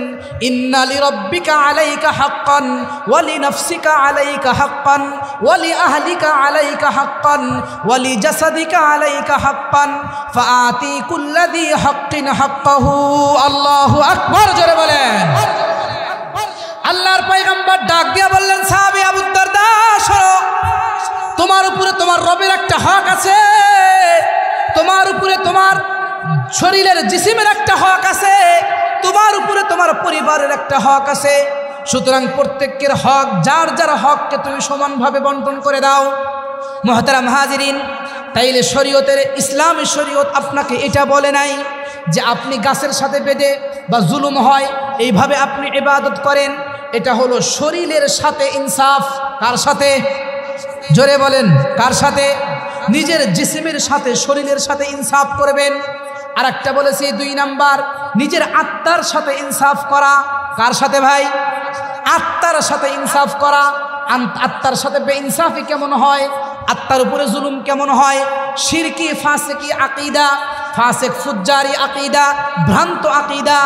ইন্না লিরাব্বিকা আলাইকা হাক্কান ওয়া লিনাফসিকা আলাইকা হাক্কান ওয়া লিআহলিকা আলাইকা হাক্কান ওয়া লিজাসাদিকা আলাইকা হাক্কান ফাআতি কুল্লাযী হাক্কিন হাক্কাহু। আল্লাহু আকবার, জোরে বলেন। আল্লাহর পয়গম্বর ডাক দিয়া বললেন, সাহাবী আবু দারদা, শোনো, তোমার উপরে তোমার রবের একটা হক আছে, তোমার উপরে তোমার শরীরের জিসিমের একটা হক আছে, তোমার উপরে তোমার পরিবারের একটা হক আছে। সুতরাং প্রত্যেকের হক, যার যার হককে তুমি সমানভাবে বন্টন করে দাও। মুহতারাম হাজিরিন, তাইলে শরীয়তের, ইসলামী শরীয়ত আপনাকে এটা বলে নাই যে আপনি গাছের সাথে বেঁধে বা জুলুম হয় এইভাবে আপনি ইবাদত করেন। এটা হলো শরীরের সাথে ইনসাফ। কার সাথে? জোরে বলেন, কার সাথে? নিজের জিসিমের সাথে, শরীরের সাথে ইনসাফ করবেন। আর একটা বলেছি 2 নাম্বার, নিজের আত্মার সাথে ইনসাফ করা। কার সাথে ভাই? আত্মার সাথে ইনসাফ করা। আত্মার সাথে বেইনসাফি কেমন হয়? আত্মার উপরে জুলুম কেমন হয়? শিরকি ফাসিকি আকীদা, ফাসিক ফুজ্জারি আকীদা, ভ্রান্ত আকীদা,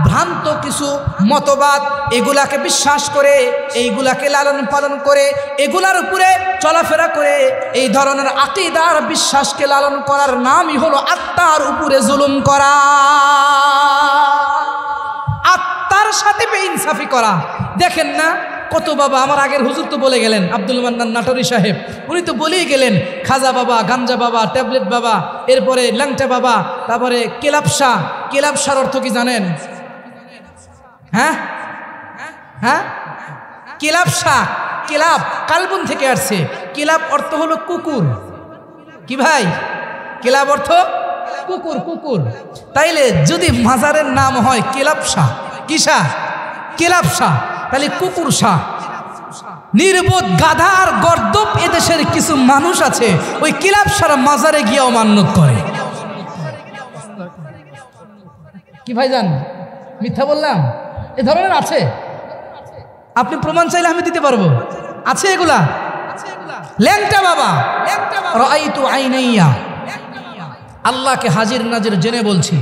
ভ্রান্ত কিছু মতবাদ, এগুলাকে বিশ্বাস করে, এইগুলাকে লালন পালন করে, এগুলার উপরে চলাফেরা করে, এই ধরনের আকীদার বিশ্বাসকে লালন করার নামই হলো আত্মার উপরে জুলুম করা, আত্মার সাথে বেইনসাফি করা। দেখেন না কত বাবা, আমার আগের হুজুর তো বলে গেলেন, আব্দুল মান্নান নাটোরি সাহেব, উনি তো বলেই গেলেন, খাজা বাবা, গাঞ্জা বাবা, ট্যাবলেট বাবা, এরপরে ল্যাংটা বাবা, তারপরে কেলাপসা। কেলাপসার অর্থ কি জানেন? হ্যাঁ হ্যাঁ, কেলাপসা, কেলাপ কালবন থেকে আসছে। কেলাপ অর্থ হলো কুকুর। কি ভাই? কেলাপ অর্থ কুকুর, কুকুর। তাইলে যদি মাজারের নাম হয় কেলাপসা, কিসা? কেলাপসা, তাহলে কুকুর শাহ, নির্বোধ গাধা আর গর্দব এদেশের কিছু মানুষ আছে, ওই কেলাপসার মাজারে গিয়েও মান্যত করে। কি ভাই জান, মিথ্যা বললাম? এ ধরনের আছে, আপনি প্রমাণ চাইলে আমি দিতে পারবো, আছে এগুলা। ল্যাংটা বাবা, রাআইতু আইনাইয়া, আল্লাহকে হাজির নাজির জেনে বলছি,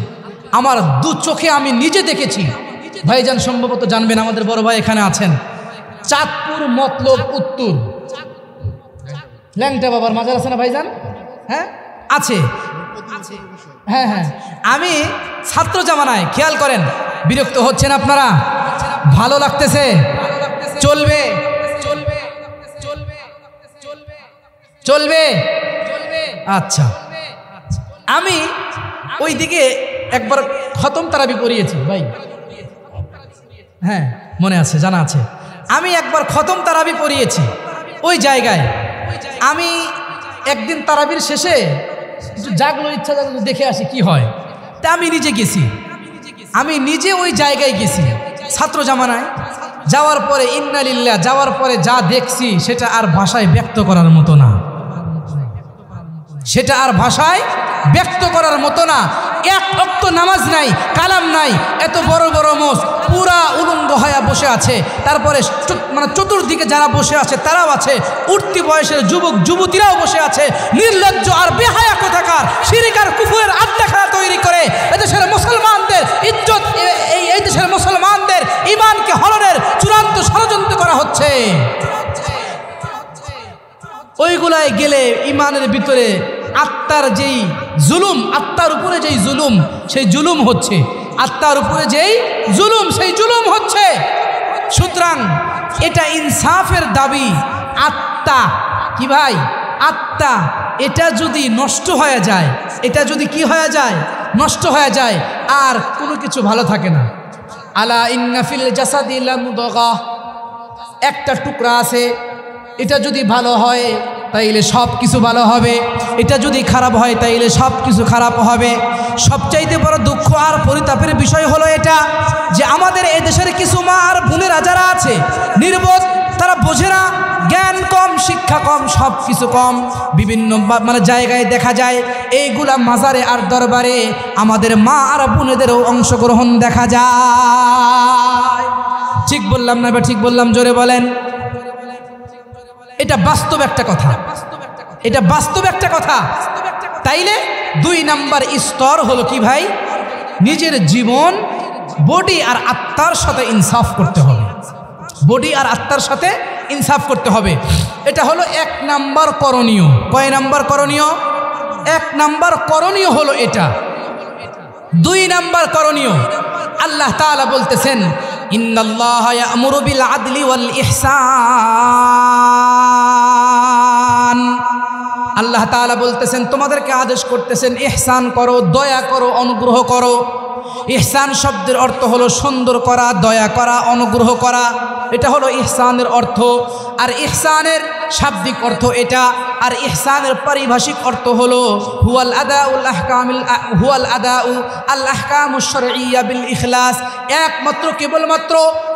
আমার 2 চোখে আমি নিজে দেখেছি। ভাইজান সম্ভবত জানবেন, আমাদের বড় ভাই এখানে আছেন, চাঁদপুর মতলব উত্তর ল্যাংটা বাবার মাজার আছে না ভাইজান? হ্যাঁ আছে, হ্যাঁ হ্যাঁ। আমি ছাত্র জামানায়, খেয়াল করেন, বিরক্ত হচ্ছেন আপনারা? ভালো লাগতেছে? চলবে চলবে চলবে চলবে, আচ্ছা। আমি ওই দিকে একবার খতম তারাবি পড়িয়েছি ভাই, হ্যাঁ মনে আছে, জানা আছে। আমি একবার খতম তারাবি পড়িয়েছি ওই জায়গায়। আমি একদিন তারাবির শেষে একটু জাগলো, ইচ্ছা জাগলো দেখে আসি কি হয়। তা আমি নিজে গেছি, আমি নিজে ওই জায়গায় গেছি ছাত্র জামানায়। যাওয়ার পরে ইন্নালিল্লাহ, যাওয়ার পরে যা দেখছি সেটা আর ভাষায় ব্যক্ত করার মতো না, সেটা আর ভাষায় ব্যক্ত করার মতো না। এক ওয়াক্ত নামাজ নাই, কালাম নাই, এত বড় বড় মোষ পুরা উলঙ্গ হয়ে বসে আছে। তারপরে মানে চতুর্দিকে যারা বসে আছে তারাও আছে, উঠতি বয়সের যুবক যুবতীরাও বসে আছে। নির্লজ্জ আর বেহায়া কোথাকার শিরক আর কুফরের আড্ডাখানা তৈরি করে এদেশের মুসলমানদের ইজ্জত, এই দেশের মুসলমানদের ঈমানকে হরণের চূড়ান্ত ষড়যন্ত্র করা হচ্ছে। ওইগুলায় গেলে ঈমানের ভিতরে আত্মার যেই জুলুম, আত্মার উপরে যেই জুলুম, সেই জুলুম হচ্ছে, আত্মার উপরে যেই জুলুম, সেই জুলুম হচ্ছে। সুতরাং এটা ইনসাফের দাবি। আত্মা কি ভাই, আত্মা এটা যদি নষ্ট হয়ে যায়, এটা যদি কি হয়ে যায়, নষ্ট হয়ে যায়, আর কোনো কিছু ভালো থাকে না। আলা ইন্না ফিল জাসাদি লামুদগাহ, একটা টুকরা আছে, এটা যদি ভালো হয় তাইলে সব কিছু ভালো হবে, এটা যদি খারাপ হয় তাইলে সব কিছু খারাপ হবে। সবচাইতে বড় দুঃখ আর পরিতাপের বিষয় হলো এটা যে আমাদের এই দেশের কিছু মা আর বোনেরা যারা আছে নির্বোধ, তারা বোঝে না, জ্ঞান কম, শিক্ষা কম, সব কিছু কম। বিভিন্ন মানে জায়গায় দেখা যায় এইগুলা মাজারে আর দরবারে আমাদের মা আর বোনেদেরও অংশগ্রহণ দেখা যায়। ঠিক বললাম না? ঠিক বললাম? জোরে বলেন। এটা বাস্তব একটা কথা, এটা বাস্তব একটা কথা। তাইলে 2 নাম্বার স্তর হলো কি ভাই, নিজের জীবন বডি আর আত্মার সাথে ইনসাফ করতে হবে, বডি আর আত্মার সাথে ইনসাফ করতে হবে। এটা হলো 1 নাম্বার করণীয়। কয় নাম্বার করণীয়? 1 নাম্বার করণীয় হলো এটা। 2 নাম্বার করণীয়, আল্লাহ তাআলা বলতেছেন ইন্নাল্লাহা ইয়া'মুরু বিল আদলি ওয়াল ইহসান। আল্লাহ তাআলা বলতেছেন তোমাদেরকে আদেশ করতেছেন ইহসান করো, দয়া করো, অনুগ্রহ করো। ইহসান শব্দের অর্থ হলো সুন্দর করা, দয়া করা, অনুগ্রহ করা, এটা হলো ইহসানের অর্থ। আর ইহসানের শাব্দিক অর্থ এটা, আর ইহসানের পারিভাষিক অর্থ হলো হুয়াল আদাউল আহকামিল হুয়াল আদাউ আল আহকামুশ শারঈয়্যা বিল ইখলাস, একমাত্র কেবলমাত্র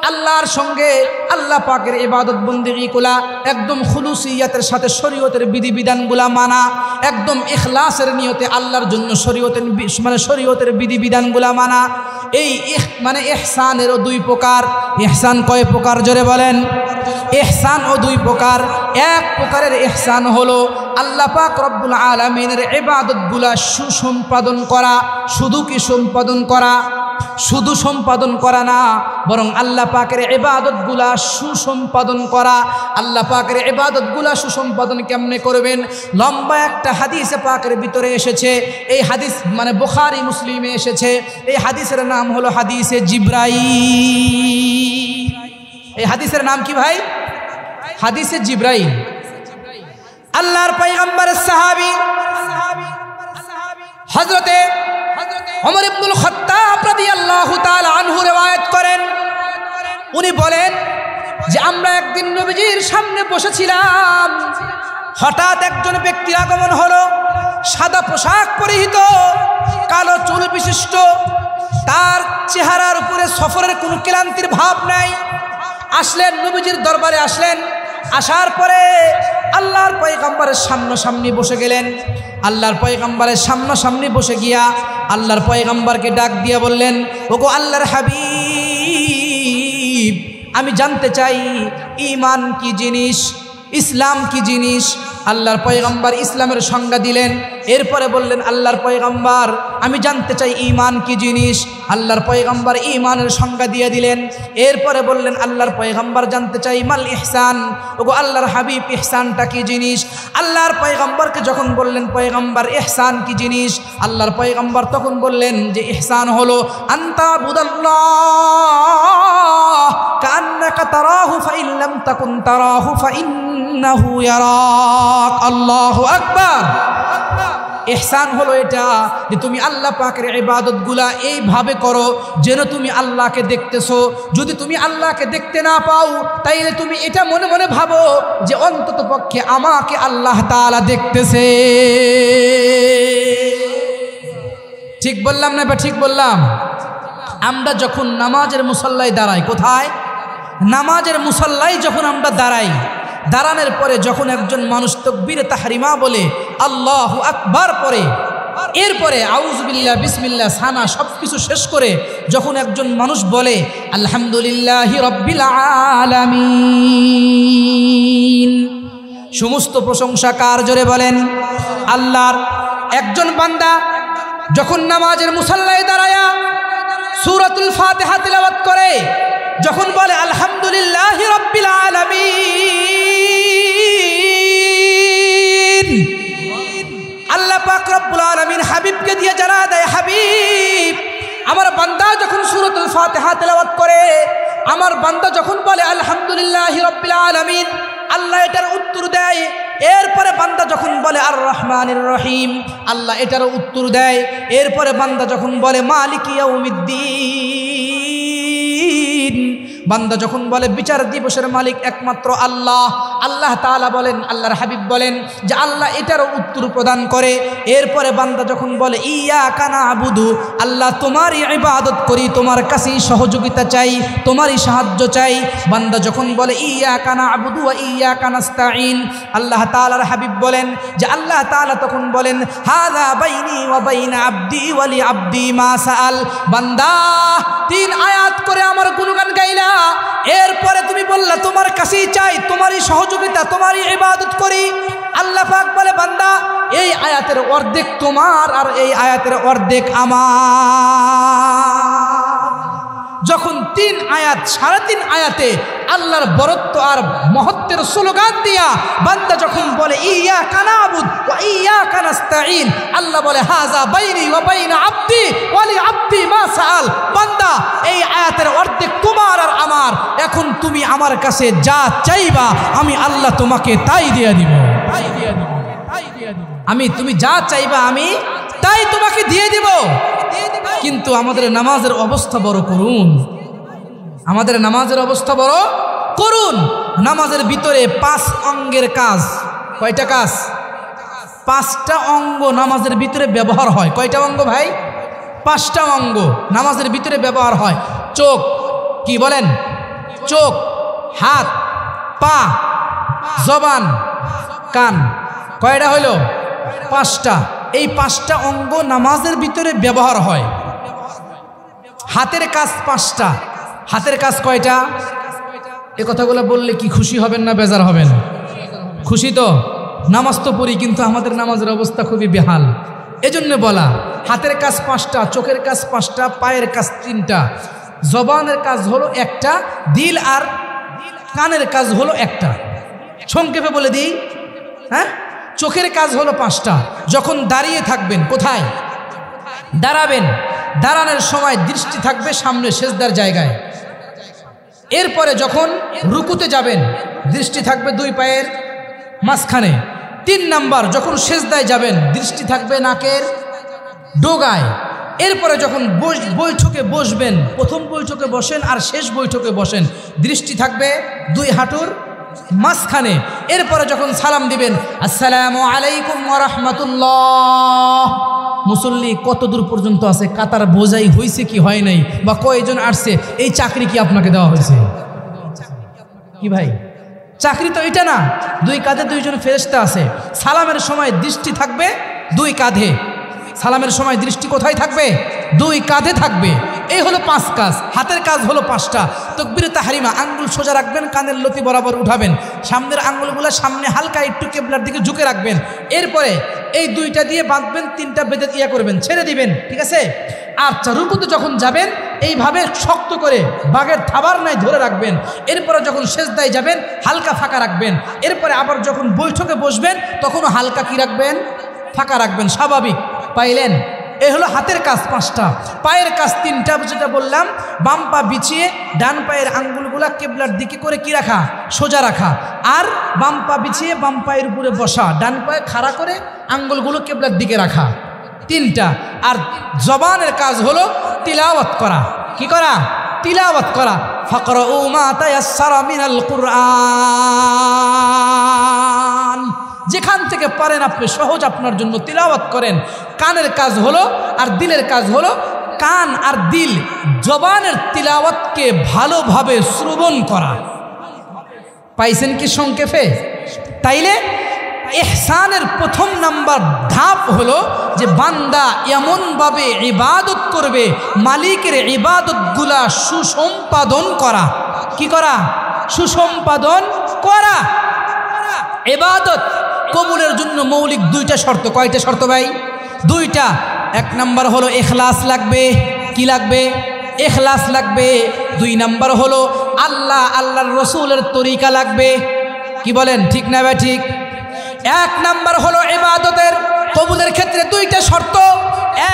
আল্লাহর সঙ্গে আল্লাহ পাকের ইবাদত বন্দেগীগুলা একদম খুলুসিয়াতের সাথে শরীয়তের বিধিবিধানগুলা মানা, একদম ইখলাসের নিয়তে আল্লাহর জন্য শরীয়তের বিধিবিধানগুলা মানা। এই মানে ইহসানেরও 2 প্রকার। ইহসান কয় প্রকার জোরে বলেন? ইহসানও 2 প্রকার। এক প্রকারের ইহসান হলো আল্লাহ পাক রব্বুল আলামিনের ইবাদতগুলা সুসম্পাদন করা। শুধু কি সম্পাদন করা? শুধু সম্পাদন করা না, বরং আল্লাহ পাকের ইবাদতগুলা সুসম্পাদন করা। আল্লাহ পাকের ইবাদতগুলা সুসম্পাদন কেমনে করবেন? লম্বা একটা হাদিসে পাকের ভিতরে এসেছে। এই হাদিস মানে বুখারী মুসলিমে এসেছে। এই হাদিসের নাম হলো হাদিসে জিবরাইল। এই হাদিসের নাম কি ভাই? হাদিসে জিবরাইল। আল্লাহর পয়গম্বরের সাহাবী হযরতে ওমর ইবনুল খাত্তাব রাদিয়াল্লাহু তাআলা আনহু রিওয়ায়াত করেন, উনি বলেন যে আমরা একদিন নবীজির সামনে বসেছিলাম, হঠাৎ একজন ব্যক্তির আগমন হলো, সাদা পোশাক পরিহিত, কালো চুল বিশিষ্ট, তার চেহারার উপরে সফরের কোনো ক্লান্তির ভাব নাই। আসলেন নবীজির দরবারে, আসলেন। আসার পরে আল্লাহর পয়গম্বরের সামনাসামনি বসে গেলেন। আল্লাহর পয়গম্বরের সামনাসামনি বসে গিয়া আল্লাহর পয়গম্বরকে ডাক দিয়া বললেন, ওগো আল্লাহর হাবিব, আমি জানতে চাই ঈমান কি জিনিস, ইসলাম কি জিনিস। আল্লাহর পয়গম্বর ইসলামের সংজ্ঞা দিলেন। এরপরে বললেন, আল্লাহর পয়গম্বর আমি জানতে চাই ঈমান কি জিনিস। আল্লাহর পয়গম্বর ঈমানের সংজ্ঞা দিয়ে দিলেন। এরপরে বললেন, আল্লাহর পয়গম্বর জানতে চাই মাল ইহসান, ওগো আল্লাহর হাবিব ইহসানটা কি জিনিস। আল্লাহর পয়গম্বরকে যখন বললেন পয়গম্বর ইহসান কি জিনিস, আল্লাহর পয়গম্বর তখন বললেন যে ইহসান হলো আনতা বুদাল্লাহ কান্নাকা তারাহু ফাইন লাম তাকুন তারাহু ফাইন্নাহু ইয়ারাক। আল্লাহু আকবার। ইহসান হলো এটা যে তুমি আল্লাহ পাকের ইবাদতগুলা এইভাবে করো যেন তুমি আল্লাহকে দেখতেছো। যদি তুমি আল্লাহকে দেখতে না পাও তাইলে তুমি এটা মনে মনে ভাবো যে অন্তত পক্ষে আমাকে আল্লাহ তাআলা দেখতেছে। ঠিক বললাম না? ঠিক বললাম? আমরা যখন নামাজের মুসল্লায় দাঁড়াই, কোথায়? নামাজের মুসল্লায় যখন আমরা দাঁড়াই, দাঁড়ানোর পরে যখন একজন মানুষ তাকবীরে তাহরিমা বলে আল্লাহু আকবার পড়ে, এরপরে আউযুবিল্লাহ বিসমিল্লাহ সানা সব কিছু শেষ করে যখন একজন মানুষ বলে আলহামদুলিল্লাহি রাব্বিল আলামিন, সমস্ত প্রশংসা কার? জোরে বলেন আল্লাহর। একজন বান্দা যখন নামাজের মুসল্লায় দাঁড়ায়া সূরাতুল ফাতিহা তিলাওয়াত করে, যখন বলে আলহামদুলিল্লাহি রাব্বিল আলামিন, আল্লাহ পাক রব্বুল আলামিন হাবিবকে দিয়ে জানা দেয়, হাবিব আমার বান্দা যখন সূরাতুল ফাতিহা তিলাওয়াত করে, আমার বান্দা যখন বলে আলহামদুলিল্লাহি রাব্বিল আলামিন, আল্লাহ এটার উত্তর দেয়। এরপরে বান্দা যখন বলে আর রহমানির রহিম, আল্লাহ এটারও উত্তর দেয়। এরপরে বান্দা যখন বলে মালিকি ইয়াউমিদ্দিন, বান্দা যখন বলে বিচার দিবসের মালিক একমাত্র আল্লাহ, আল্লাহ তাআলা বলেন, আল্লাহর হাবিব বলেন যে আল্লাহ এটারও উত্তর প্রদান করে। এরপরে বান্দা যখন বলে ইয়াকা না'বুদু, আল্লাহ তোমারই ইবাদত করি, তোমার কাছেই সহযোগিতা চাই, তোমারই সাহায্য চাই। বান্দা যখন বলে ইয়াকা না'বুদু ওয়া ইয়াকা নাস্তাঈন, আল্লাহ তাআলার হাবিব বলেন যে আল্লাহ তাআলা তখন বলেন হাযা বাইনি ওয়া বাইনা আবদি ওয়া লি আবদি মা সাআল। বান্দা 3 আয়াত করে আমার গুণগান গাইলা, এরপরে তুমি বললা তোমার কাছেই চাই, তোমারই সহযোগিতা, তোমারই ইবাদত করি। আল্লাহ পাক বলে বান্দা এই আয়াতের অর্ধেক তোমার আর এই আয়াতের অর্ধেক আমার। যখন 3 আয়াত 3.5 আয়াতে আল্লাহর বরত্ব আর মহত্বের স্লোগান দিয়া বান্দা যখন বলে ইয়াকা না'বুদু ওয়া ইয়াকা নাস্তাঈন, আল্লাহ বলে হাযা বাইনি ওয়া বাইনা আবদি ওয়া লি আবদি মা সাআল। বান্দা এই আয়াতের অর্ধেক তোমার আর আমার, এখন তুমি আমার কাছে যা চাইবা আমি আল্লাহ তোমাকে তাই দিয়ে দিব, আমি তুমি যা চাইবা আমি তাই তোমাকে দিয়ে দিব। কিন্তু আমাদের নামাজের অবস্থা বড় করুন, আমাদের নামাজের অবস্থা বড় করুন। নামাজের ভিতরে 5 অঙ্গের কাজ। কয়টা কাজ? 5টা অঙ্গ নামাজের ভিতরে ব্যবহার হয়। কয়টা অঙ্গ ভাই? 5টা অঙ্গ নামাজের ভিতরে ব্যবহার হয়। চোখ, কি বলেন? চোখ, হাত, পা, জবান, কান। কয়টা হইল? 5টা। এই 5টা অঙ্গ নামাজের ভিতরে ব্যবহার হয়। হাতের কাজ 5টা। হাতের কাজ কয়টা? এ কথাগুলো বললে কি খুশি হবেন না বেজার হবেন? খুশি তো? নামাজ তো পড়ি কিন্তু আমাদের নামাজের অবস্থা খুবই বেহাল। এজন্য বলা হাতের কাজ 5টা, চোখের কাজ 5টা, পায়ের কাজ 3টা, জবানের কাজ হলো 1টা, দিল আর কানের কাজ হলো 1টা। সংক্ষেপে বলে দিই, হ্যাঁ, চোখের কাজ হলো 5টা। যখন দাঁড়িয়ে থাকবেন, কোথায় দাঁড়াবেন? দাঁড়ানোর সময় দৃষ্টি থাকবে সামনে সেজদার জায়গায়। এরপরে যখন রুকুতে যাবেন দৃষ্টি থাকবে 2 পায়ের মাঝখানে। 3 নাম্বার যখন সেজদায় যাবেন দৃষ্টি থাকবে নাকের ডোগায়। এরপরে যখন বৈঠকে বসবেন, প্রথম বৈঠকে বসেন আর শেষ বৈঠকে বসেন, দৃষ্টি থাকবে 2 হাঁটুর মাঝখানে। এরপরে যখন সালাম দিবেন আসসালামু আলাইকুম ওয়া রাহমাতুল্লাহ, মুসল্লি কত দূর পর্যন্ত আছে, কাতার বোঝাই হয়েছে কি হয় নাই, বা কয়জন আসছে, এই চাকরি কি আপনাকে দেওয়া হয়েছে? কি ভাই, চাকরি তো এটা না। 2 কাঁধে 2 জন ফেরেশতা আছে। সালামের সময় দৃষ্টি থাকবে 2 কাঁধে। সালামের সময় দৃষ্টি কোথায় থাকবে? 2 কাঁধে থাকবে। এই হলো 5 কাজ। হাতের কাজ হলো 5টা। তাকবীরে তাহরিমা, আঙ্গুল সোজা রাখবেন, কানের লতি বরাবর উঠাবেন, সামনের আঙ্গুলগুলো সামনে হালকা একটু কেবলার দিকে ঝুঁকে রাখবেন। এরপরে এই 2টা দিয়ে বাঁধবেন, 3টা বেঁধে ইয়া করবেন, ছেড়ে দিবেন, ঠিক আছে? আচ্ছা, রুকুতে যখন যাবেন এইভাবে শক্ত করে বাঘের থাবার নাই ধরে রাখবেন। এরপরে যখন সেজদায় যাবেন হালকা ফাঁকা রাখবেন। এরপরে আবার যখন বৈঠকে বসবেন তখনও হালকা কি রাখবেন? ফাঁকা রাখবেন। স্বাভাবিক পাইলেন? এই হলো হাতের কাজ 5টা, পায়ের কাজ 3টা, যেটা বললাম বাম পা বিছিয়ে ডান পায়ের আঙ্গুলগুলা কিবলার দিকে করে কি রাখা, সোজা রাখা, আর বাম পা বিছিয়ে বাম পায়ের উপরে বসা, ডান পায়ে খাড়া করে আঙ্গুলগুলো কিবলার দিকে রাখা, 3টা। আর জবানের কাজ হলো তিলাওয়াত করা। কি করা? তিলাওয়াত করা। ফাকরাউ মা তায়াসসারা মিনাল কুরআন, যেখান থেকে পারেন আপনি সহজ আপনার জন্য তিলাওয়াত করেন। কানের কাজ হলো আর দিলের কাজ হলো, কান আর দিল জবানের তিলাওয়াতকে ভালোভাবে শ্রবণ করা। পাইছেন কি সংক্ষেপে? তাইলে ইহসানের প্রথম নাম্বার ধাপ হলো যে বান্দা এমনভাবে ইবাদত করবে, মালিকের ইবাদতগুলা সুসম্পাদন করা। কি করা? সুসম্পাদন করা। ইবাদত কবুলের জন্য মৌলিক 2টা শর্ত। কয়টা শর্ত ভাই? 2টা। 1 নাম্বার হলো ইখলাস লাগবে। কি লাগবে? ইখলাস লাগবে। 2 নাম্বার হলো আল্লাহর রসুলের তরিকা লাগবে। কি বলেন, ঠিক না ভাই? ঠিক। 1 নাম্বার হলো ইবাদতের কবুলের ক্ষেত্রে 2টা শর্ত।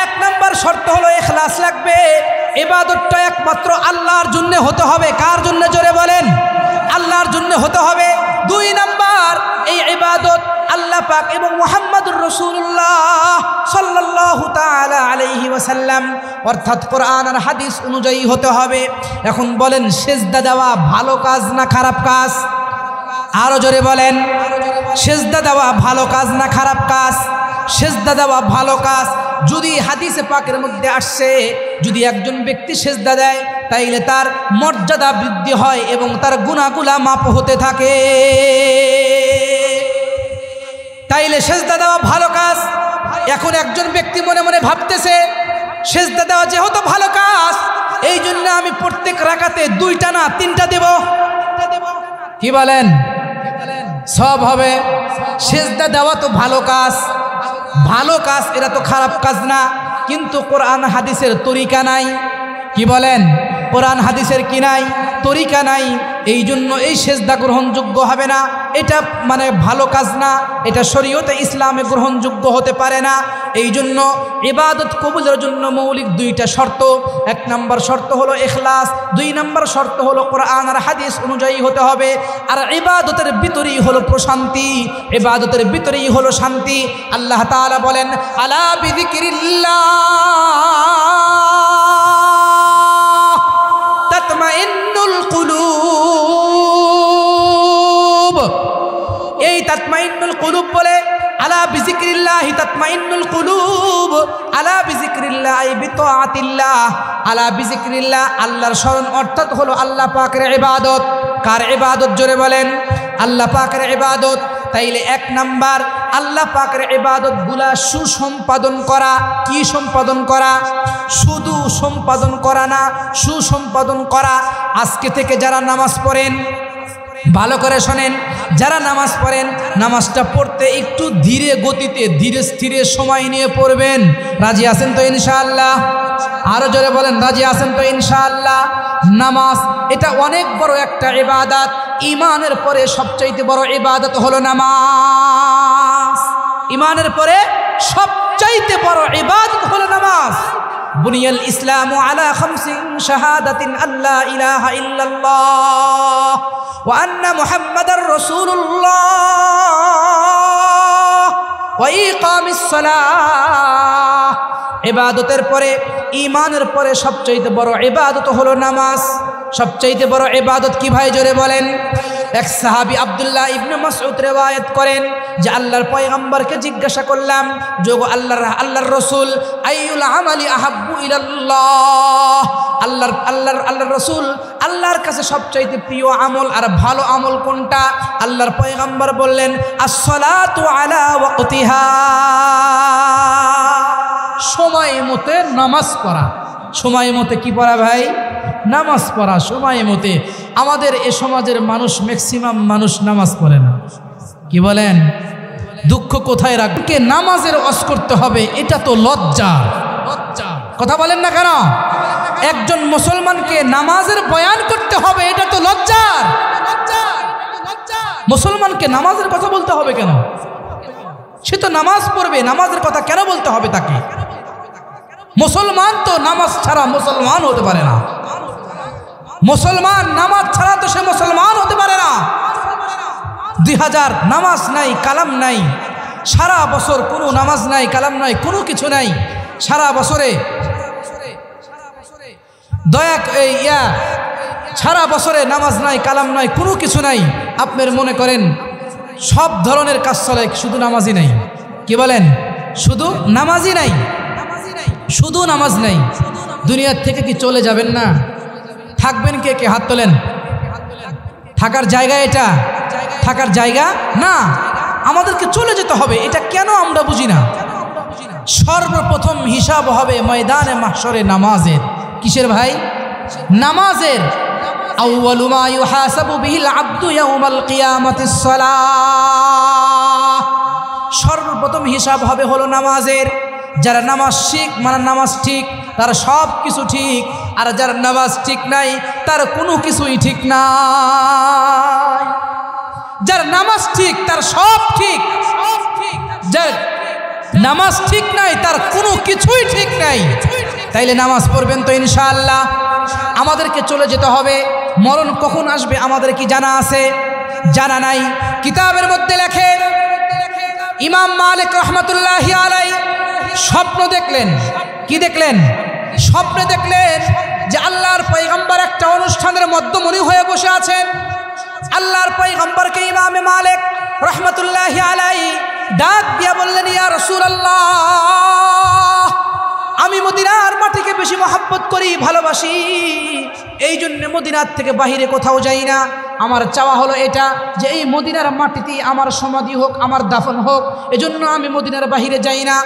1 নাম্বার শর্ত হলো ইখলাস লাগবে। ইবাদতটা একমাত্র আল্লাহর জন্য হতে হবে। কার জন্য? জোরে বলেন। আল্লাহর জন্য হতে হবে। 2 নাম্বার, এই ইবাদত আল্লাহ পাক এবং মুহাম্মদুর রাসূলুল্লাহ সাল্লাল্লাহু তাআলা আলাইহি ওয়াসাল্লাম অর্থাৎ কোরআন আর হাদিস অনুযায়ী হতে হবে। এখন বলেন, সিজদা দেওয়া ভালো কাজ না খারাপ কাজ? আরো জোরে বলেন। সিজদা দেওয়া ভালো কাজ না খারাপ কাজ? সিজদা দেওয়া ভালো কাজ। যদি হাদিসে পাকের মধ্যে আসছে, যদি একজন ব্যক্তি সিজদা দেয় তাইলে তার মর্যাদা বৃদ্ধি হয় এবং তার গুনাহগুলা মাপ হতে থাকে। তাইলে সিজদা দেওয়া ভালো কাজ। এখন একজন ব্যক্তি মনে মনে ভাবতেছে, সিজদা দেওয়া যেহেতু ভালো কাজ, এই জন্য আমি প্রত্যেক রাকাতে 2টা না 3টা দেব। কি বলেন? সব হবে। সিজদা দেওয়া তো ভালো কাজ, ভালো কাজ, এটা তো খারাপ কাজ না। কিন্তু কোরআন হাদিসের তরিকা নাই। কি বলেন? কোরআন হাদিসের কি নাই? তরিকা নাই। এই জন্য এই সিজদা গ্রহণযোগ্য হবে না। এটা মানে ভালো কাজ না, এটা শরীয়তে ইসলামে গ্রহণযোগ্য হতে পারে না। এই জন্য ইবাদত কবুলের জন্য মৌলিক 2টা শর্ত। 1 নাম্বার শর্ত হলো ইখলাস, 2 নাম্বার শর্ত হলো কোরআন আর হাদিস অনুযায়ী হতে হবে। আর ইবাদতের ভিতরেই হলো প্রশান্তি, ইবাদতের ভিতরেই হলো শান্তি। আল্লাহ তাআলা বলেন, আলা বিযিকরিল্লাহ তাতমাইন্নুল কুলুব। এই তাতমাইন্নুল কুলুব বলে, আলা বিযিকরিল্লাহি তাতমাইন্নুল কুলুব, আলা বিযিকরিল্লাহ আই বিতাআতিল্লাহ। আলা বিযিকরিল্লাহ, আল্লাহর স্মরণ অর্থাৎ হলো আল্লাহ পাকের ইবাদত। কার ইবাদত? জোরে বলেন। আল্লাহ পাকের ইবাদত। তাইলে 1 নাম্বার আল্লাহ পাকের ইবাদতগুলা সুসম্পাদন করা। কি সম্পাদন করা? শুধু সম্পাদন করা না, সুসম্পাদন করা। আজকে থেকে যারা নামাজ পড়েন, ভালো করে শোনেন, যারা নামাজ পড়েন, নামাজটা পড়তে একটু ধীরে গতিতে, ধীরে স্থিরে সময় নিয়ে পড়বেন। রাজি আছেন তো ইনশাআল্লাহ? আরো জোরে বলেন, রাজি আছেন তো ইনশাআল্লাহ? নামাজ এটা অনেক বড় একটা ইবাদত। ঈমানের পরে সবচাইতে বড় ইবাদত হলো নামাজ। ঈমানের পরে সবচাইতে বড় ইবাদত হলো নামাজ। বুনিয়াল ইসলামু আলা 5 শাহাদাতিন আল্লা ইলাহা ইল্লাল্লাহ ওয়া আন্না মুহাম্মাদার রাসূলুল্লাহ ওয়া ইকামিস সালাহ। ইবাদতের পরে, ঈমানের পরে সবচাইতে বড় ইবাদত হলো নামাজ। সবচাইতে বড় ইবাদত কি ভাই? জোরে বলেন। এক সাহাবী আব্দুল্লাহ ইবনে মাসউদ রিওয়ায়াত করেন যে আল্লাহর পয়গম্বরকে জিজ্ঞাসা করলাম, যোগো আল্লাহর রাসূল, আইয়ুল আমালি আহাব্বু ইলাল্লাহ। আল্লাহর রাসূল, আল্লাহর কাছে সবচাইতে প্রিয় আমল আর ভালো আমল কোনটা? আল্লাহর পয়গম্বর বললেন, আসসালাতু আলা ওয়াক্তিহা। সময় মতে নামাজ পড়া। সময় মতে কি পড়া ভাই? নামাজ পড়া সময় মতে। আমাদের এ সমাজের মানুষ, ম্যাক্সিমাম মানুষ নামাজ পড়ে না। কি বলেন? দুঃখ কোথায় রাখবে? নামাজের ওয়াজ করতে হবে, এটা তো লজ্জা। কথা বলেন না কেন? একজন মুসলমানকে নামাজের বয়ান করতে হবে, এটা তো লজ্জার। মুসলমানকে নামাজের কথা বলতে হবে কেন? সে তো নামাজ পড়বে, নামাজের কথা কেন বলতে হবে তাকে? মুসলমান তো নামাজ ছাড়া মুসলমান হতে পারে না। মুসলমান নামাজ ছাড়া তো সে মুসলমান হতে পারে না। 2000 নামাজ নাই, কালাম নাই, সারা বছর কোনো নামাজ নাই, কালাম নাই, কোনো কিছু নাই, সারা বছরে সারা বছরে নামাজ নাই, কালাম নাই, কোনো কিছু নাই। আপনার মনে করেন সব ধরনের কাজ চলে, শুধু নামাজই নাই। কি বলেন? শুধু নামাজই নাই, শুধু নামাজ নাই। দুনিয়ার থেকে কি চলে যাবেন না? থাকবেন কে কে? হাত তোলেন। থাকার জায়গা এটা? থাকার জায়গা না, আমাদেরকে চলে যেতে হবে। এটা কেন আমরা বুঝি না? সর্বপ্রথম হিসাব হবে ময়দানে মাহশরে নামাজের। কিসের ভাই? নামাজের। আউয়ালু মা ইউহাসাবু বিহিল আবদু ইয়াউমাল কিয়ামাতিস সালাহ। সর্বপ্রথম হিসাব হবে হলো নামাজের। যারা নামাজ নামাজ ঠিক, তার সব কিছু ঠিক। আর যারা নামাজ ঠিক নাই, তার কোনো কিছুই ঠিক নাই। যার নামাজ ঠিক, তার সব ঠিক। যার নামাজ ঠিক নাই, তার কোনো কিছুই ঠিক নাই। তাইলে নামাজ পড়বেন তো ইনশাআল্লাহ। আমাদেরকে চলে যেতে হবে। মরণ কখন আসবে আমাদের কি জানা আছে? জানা নাই। কিতাবের মধ্যে লেখে ইমাম মালিক রহমতুল্লাহি আলাইহি স্বপ্ন দেখলেন। কি দেখলেন? স্বপ্নে দেখলেন যে আল্লাহর পয়গম্বর একটা অনুষ্ঠানের মধ্যমণি হয়ে বসে আছেন। আল্লাহর পয়গম্বরকে ইমাম মালিক রহমতুল্লাহি আলাইহি ডাক দিয়া বললেন, ইয়া রাসূলুল্লাহ, আমি মদিনার মাটিকে বেশি মহব্বত করি, ভালোবাসি, এই জন্য মদিনার থেকে বাহিরে কোথাও যাই না। আমার চাওয়া হলো এটা যে এই মদিনার মাটিতেই আমার সমাধি হোক, আমার দাফন হোক। এজন্য আমি মদিনার বাহিরে যাই না।